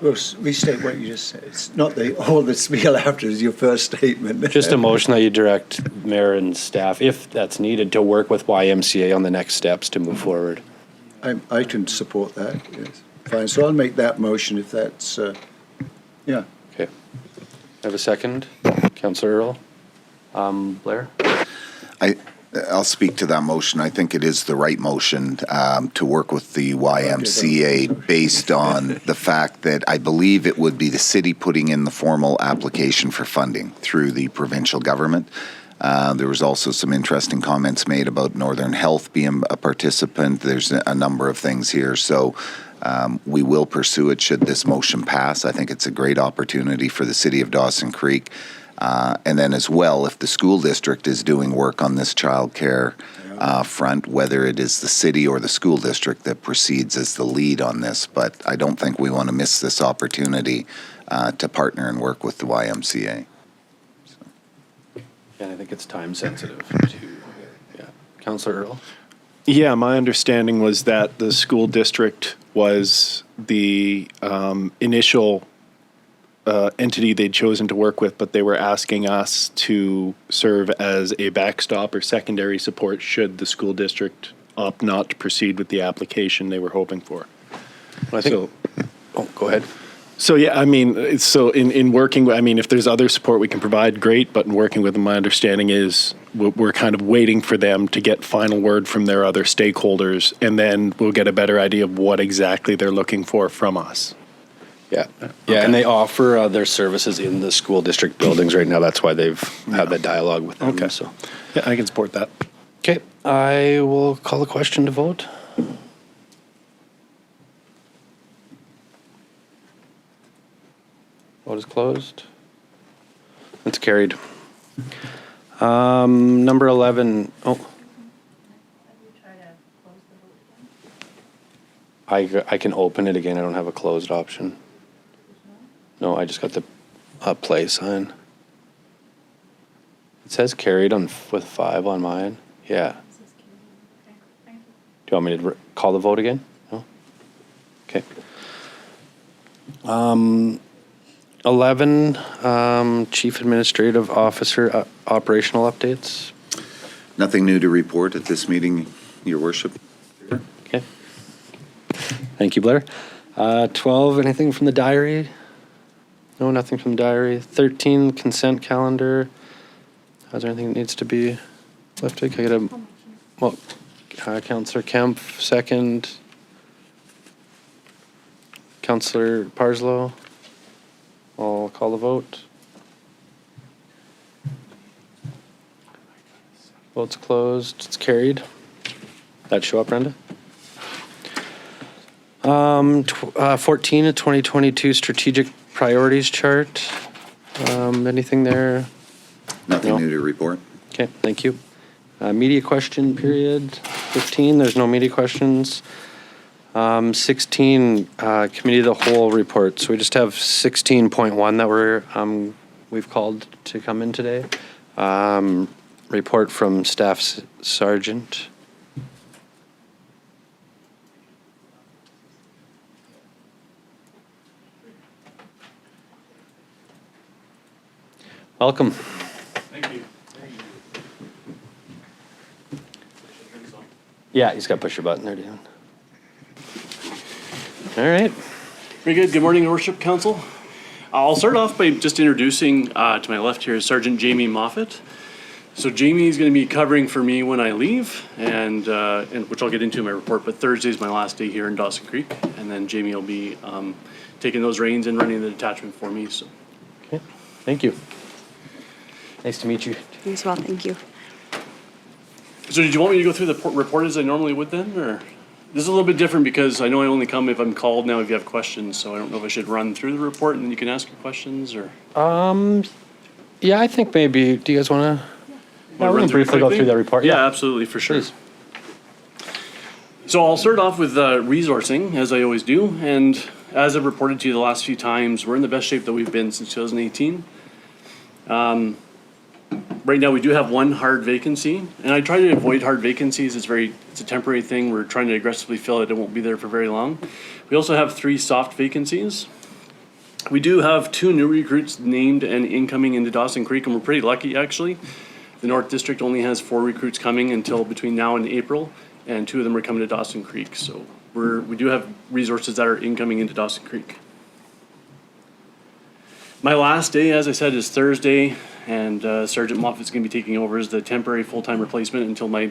Well, restate what you just said. It's not all the spiel after is your first statement. Just a motion that you direct mayor and staff, if that's needed, to work with YMCA on the next steps to move forward. I can support that, yes. Fine, so I'll make that motion if that's, yeah. Okay. Have a second? Councillor Earl? Blair? I'll speak to that motion. I think it is the right motion to work with the YMCA based on the fact that I believe it would be the city putting in the formal application for funding through the provincial government. There was also some interesting comments made about Northern Health being a participant. There's a number of things here. So we will pursue it should this motion pass. I think it's a great opportunity for the city of Dawson Creek. And then as well, if the school district is doing work on this childcare front, whether it is the city or the school district that proceeds as the lead on this, but I don't think we want to miss this opportunity to partner and work with the YMCA. And I think it's time sensitive too. Yeah. Councillor Earl? Yeah, my understanding was that the school district was the initial entity they'd chosen to work with, but they were asking us to serve as a backstop or secondary support should the school district opt not to proceed with the application they were hoping for. Well, I think, go ahead. So yeah, I mean, so in working, I mean, if there's other support we can provide, great. But in working with them, my understanding is we're kind of waiting for them to get final word from their other stakeholders, and then we'll get a better idea of what exactly they're looking for from us. Yeah, yeah, and they offer their services in the school district buildings right now. That's why they've had that dialogue with them. Okay. So, Yeah, I can support that. okay, I will call the question to vote. Vote is closed. It's carried. Number 11. Oh, I can open it again. I don't have a closed option. No, I just got the play sign. It says carried with 5 on mine. Yeah. Do you want me to call the vote again? No? Okay. 11, Chief Administrative Officer operational updates. Nothing new to report at this meeting, Your Worship. Okay. Thank you, Blair. 12, anything from the diary? No, nothing from the diary. 13, consent calendar. Is there anything that needs to be lifted? Can I get Councillor Kemp, second. Councillor Parslow. I'll call the vote. Vote's closed. It's carried. That show up, Brenda? 14, a 2022 strategic priorities chart. Anything there? Nothing No. new to report. Okay, thank you. Media question period, 15, there's no media questions. 16, committee of the whole report. So we just have 16.1 that we've called to come in today. Report from Staff Sergeant. Welcome. Thank you. Yeah, he's got to push your button there, Dan. All right. Very good. Good morning, Your Worship Council. I'll start off by just introducing, to my left here is Sergeant Jamie Moffat. So Jamie is going to be covering for me when I leave, and which I'll get into in my report, but Thursday is my last day here in Dawson Creek, and then Jamie will be taking those reins and running the detachment for me. So. Okay, thank you. Nice to meet you. You as well, thank you. So did you want me to go through the report as I normally would then, or? This is a little bit different because I know I only come if I'm called now if you have questions, so I don't know if I should run through the report and then you can ask your questions, or? Yeah, I think maybe, do you guys want to? Wanna we run can through it briefly go quickly? through that report. Yeah, absolutely, for sure. Please. So I'll start off with resourcing, as I always do, and as I've reported to you the last few times, we're in the best shape that we've been since 2018. Right now, we do have one hard vacancy, and I try to avoid hard vacancies. It's a temporary thing. We're trying to aggressively fill it. It won't be there for very long. We also have 3 soft vacancies. We do have 2 new recruits named and incoming into Dawson Creek, and we're pretty lucky, actually. The North District only has 4 recruits coming until between now and April, and 2 of them are coming to Dawson Creek. So we do have resources that are incoming into Dawson Creek. My last day, as I said, is Thursday, and Sergeant Moffat's going to be taking over as the temporary full-time replacement until my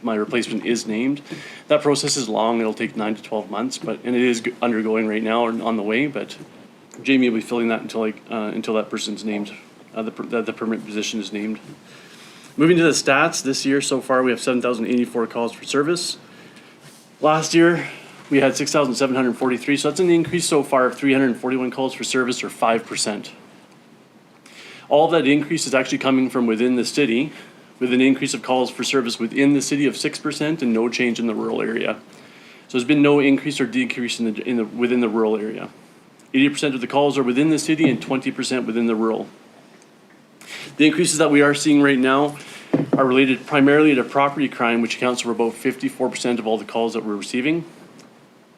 replacement is named. That process is long. It'll take 9 to 12 months, and it is undergoing right now or on the way, but Jamie will be filling that until that person's named, the permanent position is named. Moving to the stats, this year so far we have 7,084 calls for service. Last year we had 6,743, so that's an increase so far of 341 calls for service, or 5%. All of that increase is actually coming from within the city, with an increase of calls for service within the city of 6% and no change in the rural area. So there's been no increase or decrease within the rural area. 80% of the calls are within the city and 20% within the rural. The increases that we are seeing right now are related primarily to property crime, which accounts for about 54% of all the calls that we're receiving.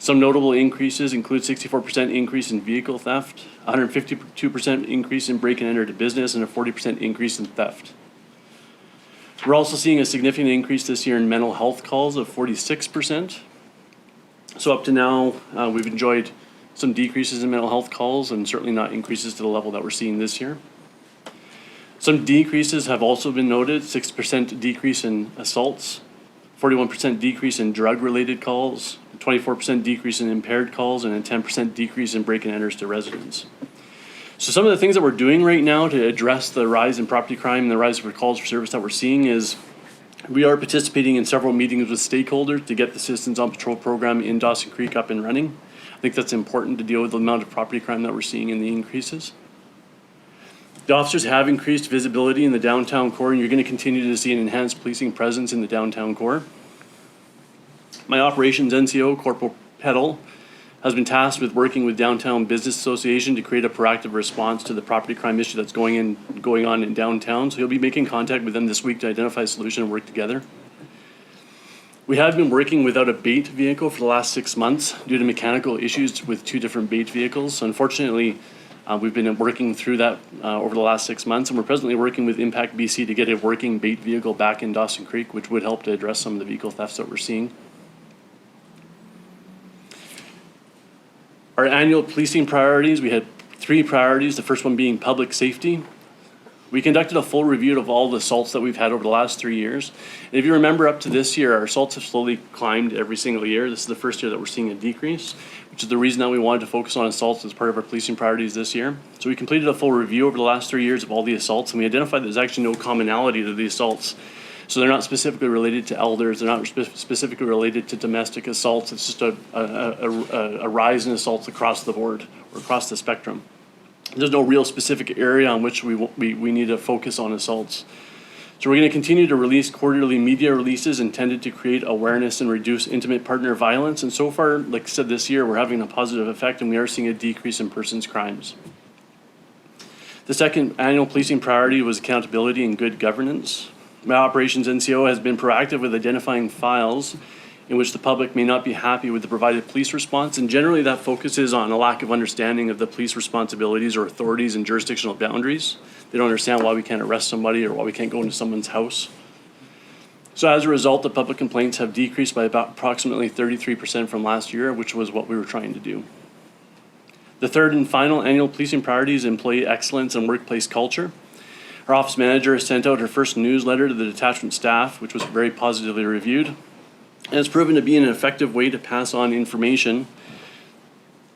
Some notable increases include 64% increase in vehicle theft, 152% increase in break and enter to business, and a 40% increase in theft. We're also seeing a significant increase this year in mental health calls of 46%. So up to now, we've enjoyed some decreases in mental health calls, and certainly not increases to the level that we're seeing this year. Some decreases have also been noted: 6% decrease in assaults, 41% decrease in drug-related calls, 24% decrease in impaired calls, and a 10% decrease in break and enters to residents. So some of the things that we're doing right now to address the rise in property crime and the rise of calls for service that we're seeing is we are participating in several meetings with stakeholders to get the Citizens on Patrol program in Dawson Creek up and running. I think that's important to deal with the amount of property crime that we're seeing in the increases. The officers have increased visibility in the downtown core, and you're going to continue to see an enhanced policing presence in the downtown core. My operations NCO, Corporal Peddle, has been tasked with working with Downtown Business Association to create a proactive response to the property crime issue that's going on in downtown. So he'll be making contact with them this week to identify a solution and work together. We have been working without a bait vehicle for the last 6 months due to mechanical issues with 2 different bait vehicles. So unfortunately, we've been working through that over the last 6 months, and we're presently working with Impact BC to get a working bait vehicle back in Dawson Creek, which would help to address some of the vehicle thefts that we're seeing. Our annual policing priorities, we had 3 priorities, the first one being public safety. We conducted a full review of all the assaults that we've had over the last 3 years. And if you remember up to this year, our assaults have slowly climbed every single year. This is the first year that we're seeing a decrease, which is the reason that we wanted to focus on assaults as part of our policing priorities this year. So we completed a full review over the last 3 years of all the assaults, and we identified there's actually no commonality to the assaults. So they're not specifically related to elders, they're not specifically related to domestic assaults. It's just a rise in assaults across the board or across the spectrum. There's no real specific area on which we need to focus on assaults. So we're going to continue to release quarterly media releases intended to create awareness and reduce intimate partner violence. And so far, like I said, this year, we're having a positive effect and we are seeing a decrease in persons crimes. The second annual policing priority was accountability and good governance. My operations NCO has been proactive with identifying files in which the public may not be happy with the provided police response, and generally that focuses on a lack of understanding of the police responsibilities or authorities and jurisdictional boundaries. They don't understand why we can't arrest somebody or why we can't go into someone's house. So as a result, the public complaints have decreased by about approximately 33% from last year, which was what we were trying to do. The third and final annual policing priority is employee excellence and workplace culture. Our office manager has sent out her first newsletter to the detachment staff, which was very positively reviewed. And it's proven to be an effective way to pass on information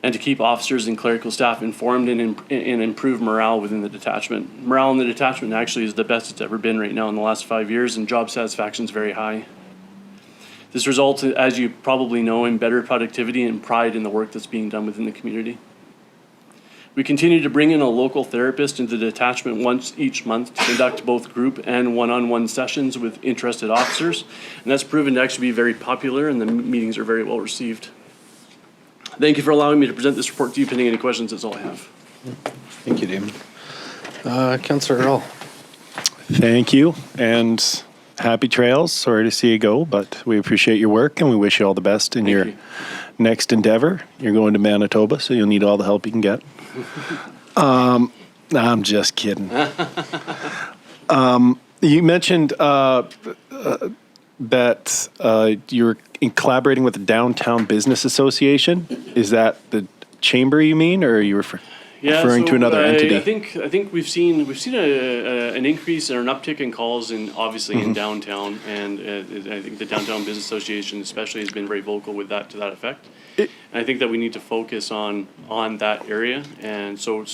and to keep officers and clerical staff informed and improve morale within the detachment. Morale in the detachment actually is the best it's ever been right now in the last 5 years, and job satisfaction is very high. This results, as you probably know, in better productivity and pride in the work that's being done within the community. We continue to bring in a local therapist into the detachment once each month to conduct both group and one-on-one sessions with interested officers. And that's proven to actually be very popular, and the meetings are very well received. Thank you for allowing me to present this report to you. Pending any questions, that's all I have. Thank you, Damon. Councillor Earl. Thank you, and happy trails. Sorry to see you go, but we appreciate your work, and we wish you all the best in your next endeavor. You're going to Manitoba, so you'll need all the help you can get. I'm just kidding. You mentioned that you're collaborating with the Downtown Business Association. Is that the chamber you mean, or are you referring to another entity? I think we've seen an increase or an uptick in calls in downtown, and I think the Downtown Business Association especially has been very vocal with that to that effect. And I think that we need to focus on that area, and so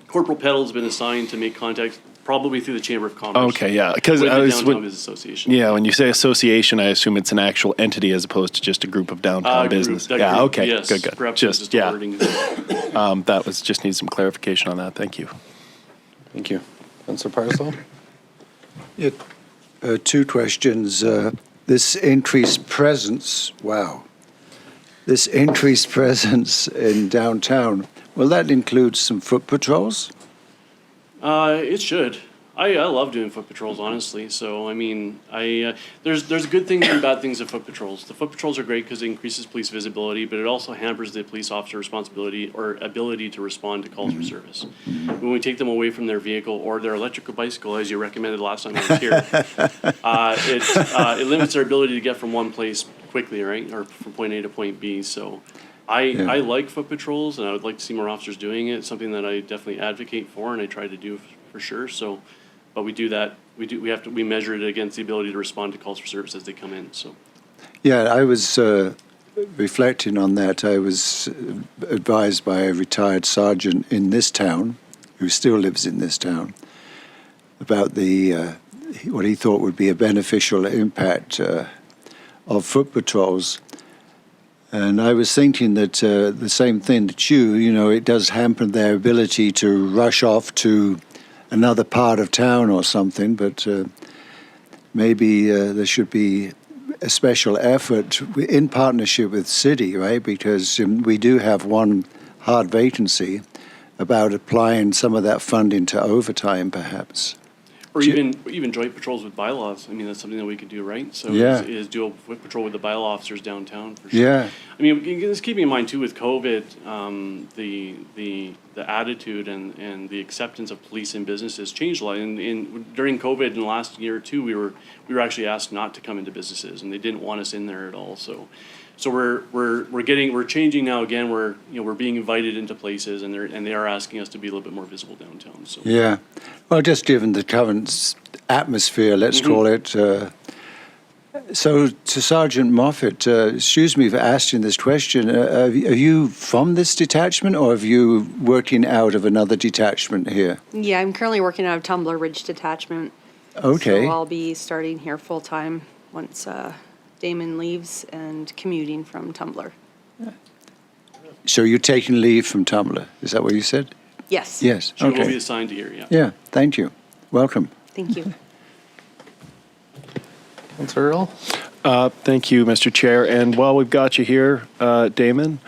Corporal Peddle has been assigned to make contact probably through the Chamber of Commerce. Okay, yeah, because I was Downtown Business Association. Yeah, when you say association, I assume it's an actual entity as opposed to just a group of downtown business. Yeah, group, okay, yes, good. Perhaps Just yeah, wording. that was just need some clarification on that. Thank you. Thank you. Councillor Parslow. Yeah, two questions. This increased presence, this increased presence in downtown, will that include some foot patrols? It should. I love doing foot patrols, honestly. So, I mean, there's good things and bad things of foot patrols. The foot patrols are great because it increases police visibility, but it also hampers the police officer responsibility or ability to respond to calls for service. When we take them away from their vehicle or their electrical bicycle, as you recommended last time I was here, it limits their ability to get from one place quickly, right, or from point A to point B. So, I like foot patrols, and I would like to see more officers doing it. It's something that I definitely advocate for, and I try to do for sure. So. But we do that. We measure it against the ability to respond to calls for service as they come in. So, yeah, I was reflecting on that. I was advised by a retired sergeant in this town, who still lives in this town, about the what he thought would be a beneficial impact of foot patrols. And I was thinking that the same thing that it does hamper their ability to rush off to another part of town or something, but maybe there should be a special effort in partnership with city, right? Because we do have one hard vacancy about applying some of that funding to overtime, perhaps. or even joint patrols with bylaws. I mean, that's something that we could do, right? So is do a foot patrol with the bylaw officers downtown for sure. Yeah. I mean, just keeping in mind too with COVID, the attitude and the acceptance of police in businesses changed a lot. During COVID in the last year or two, we were actually asked not to come into businesses, and they didn't want us in there at all. So So we're changing now again. We're being invited into places, and they are asking us to be a little bit more visible downtown. So Yeah. Well, just given the current atmosphere, let's call it. So to Sergeant Moffat, excuse me for asking this question. Are you from this detachment, or have you working out of another detachment here? Yeah, I'm currently working out of Tumbler Ridge Detachment. Okay. So I'll be starting here full-time once Damon leaves and commuting from Tumbler. So you're taking leave from Tumblr. Is that what you said? Yes. Yes. she will be Okay. assigned to here. Yeah. Yeah. Thank you. Welcome. Thank you. Councillor Earl? Thank you, Mr. Chair. And while we've got you here, Damon,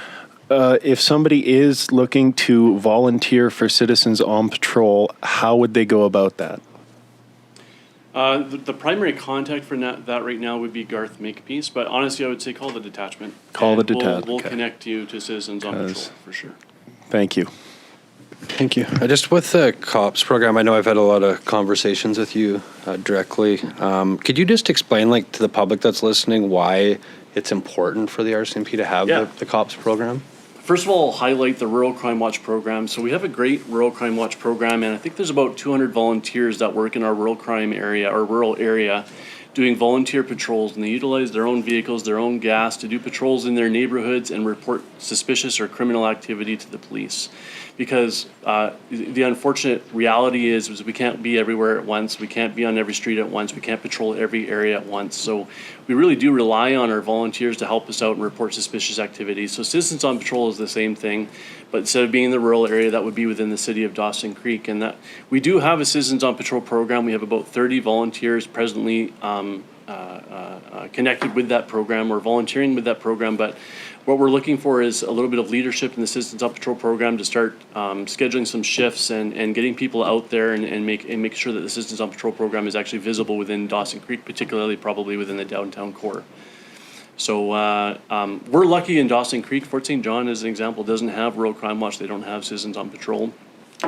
if somebody is looking to volunteer for Citizens on Patrol, how would they go about that? The primary contact for that right now would be Garth Makepeace, but honestly, I would say call the detachment. Call the And detachment, We'll okay. connect you to Citizens on Patrol Because- for sure. Thank you. Thank you. Just with the COPS program, I know I've had a lot of conversations with you directly. Could you just explain, like, to the public that's listening, why it's important for the RCMP to have Yeah. the COPS program? First of all, I'll highlight the Rural Crime Watch program. So we have a great Rural Crime Watch program, and I think there's about 200 volunteers that work in our rural crime area or rural area doing volunteer patrols, and they utilize their own vehicles, their own gas to do patrols in their neighborhoods and report suspicious or criminal activity to the police. Because the unfortunate reality is we can't be everywhere at once. We can't be on every street at once. We can't patrol every area at once. So we really do rely on our volunteers to help us out and report suspicious activities. So Citizens on Patrol is the same thing, but instead of being in the rural area, that would be within the city of Dawson Creek. And that we do have a Citizens on Patrol program. We have about 30 volunteers presently connected with that program or volunteering with that program. But what we're looking for is a little bit of leadership in the Citizens on Patrol program to start scheduling some shifts and getting people out there and make sure that the Citizens on Patrol program is actually visible within Dawson Creek, particularly probably within the downtown core. So we're lucky in Dawson Creek. Fort St. John, as an example, doesn't have Rural Crime Watch. They don't have Citizens on Patrol.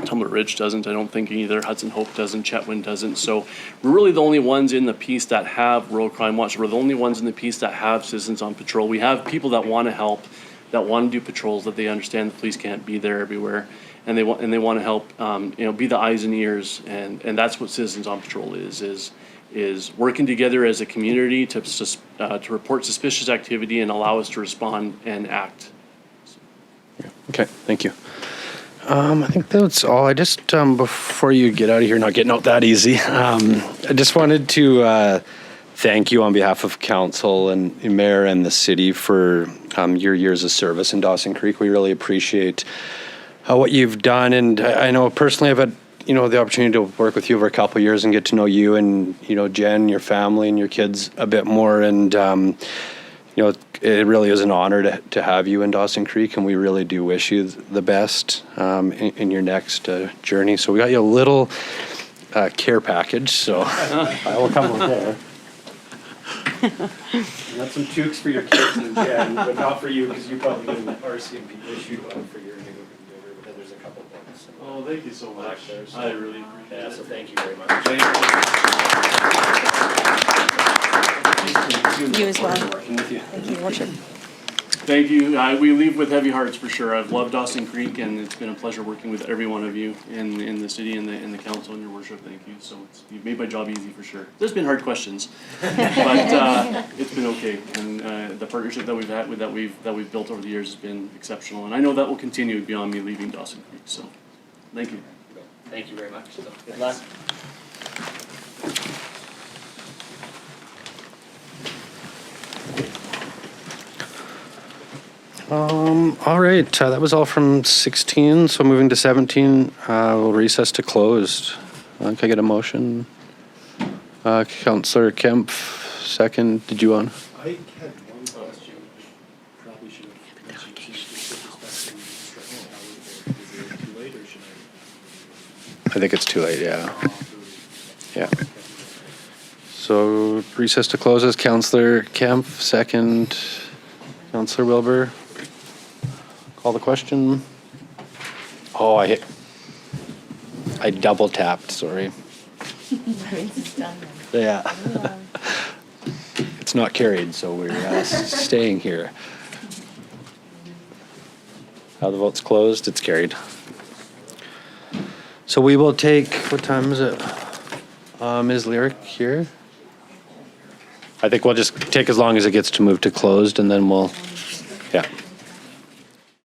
Tumbler Ridge doesn't, I don't think either. Hudson Hope doesn't, Chetwynd doesn't. So we're really the only ones in the piece that have Rural Crime Watch. We're the only ones in the piece that have Citizens on Patrol. We have people that want to help, that want to do patrols, that they understand the police can't be there everywhere, and they want to help, be the eyes and ears, and that's what Citizens on Patrol is working together as a community to report suspicious activity and allow us to respond and act. Okay, thank you. I think that's all. I just, before you get out of here, not getting out that easy, I just wanted to thank you on behalf of council and mayor and the city for your years of service in Dawson Creek. We really appreciate what you've done. And I know personally I've had, the opportunity to work with you over a couple of years and get to know you and, Jen, your family and your kids a bit more. And, it really is an honor to have you in Dawson Creek, and we really do wish you the best in your next journey. So we got you a little care package, so I will come over there. We got some toques for your kids and Jen, but not for you because you probably didn't RCMP issued one for your new computer, but then there's a couple books. Oh, thank you so much. I really appreciate it. So thank you very much. You as well. Working with you. Thank you, Worship. Thank you. We leave with heavy hearts for sure. I've loved Dawson Creek, and it's been a pleasure working with every one of you in the city and the council and your worship. Thank you. So you've made my job easy for sure. There's been hard questions, but it's been okay. And the partnership that we've had that we've built over the years has been exceptional. And I know that will continue beyond me leaving Dawson Creek. So thank you. Thank you very much. So, good luck. All right, that was all from 16, so moving to 17, we'll recess to closed. Can I get a motion? Councillor Kemp, second, did you want? I had one question. Probably should have mentioned is it too late or should I think it's too late, yeah. Yeah. So recess to closes, Councillor Kemp, second, Councillor Wilbur. Call the question. Oh, I double tapped, sorry. Yeah. It's not carried, so we're staying here. How the vote's closed, it's carried. So we will take, what time is it? Is Lyric here? I think we'll just take as long as it gets to move to closed, and then we'll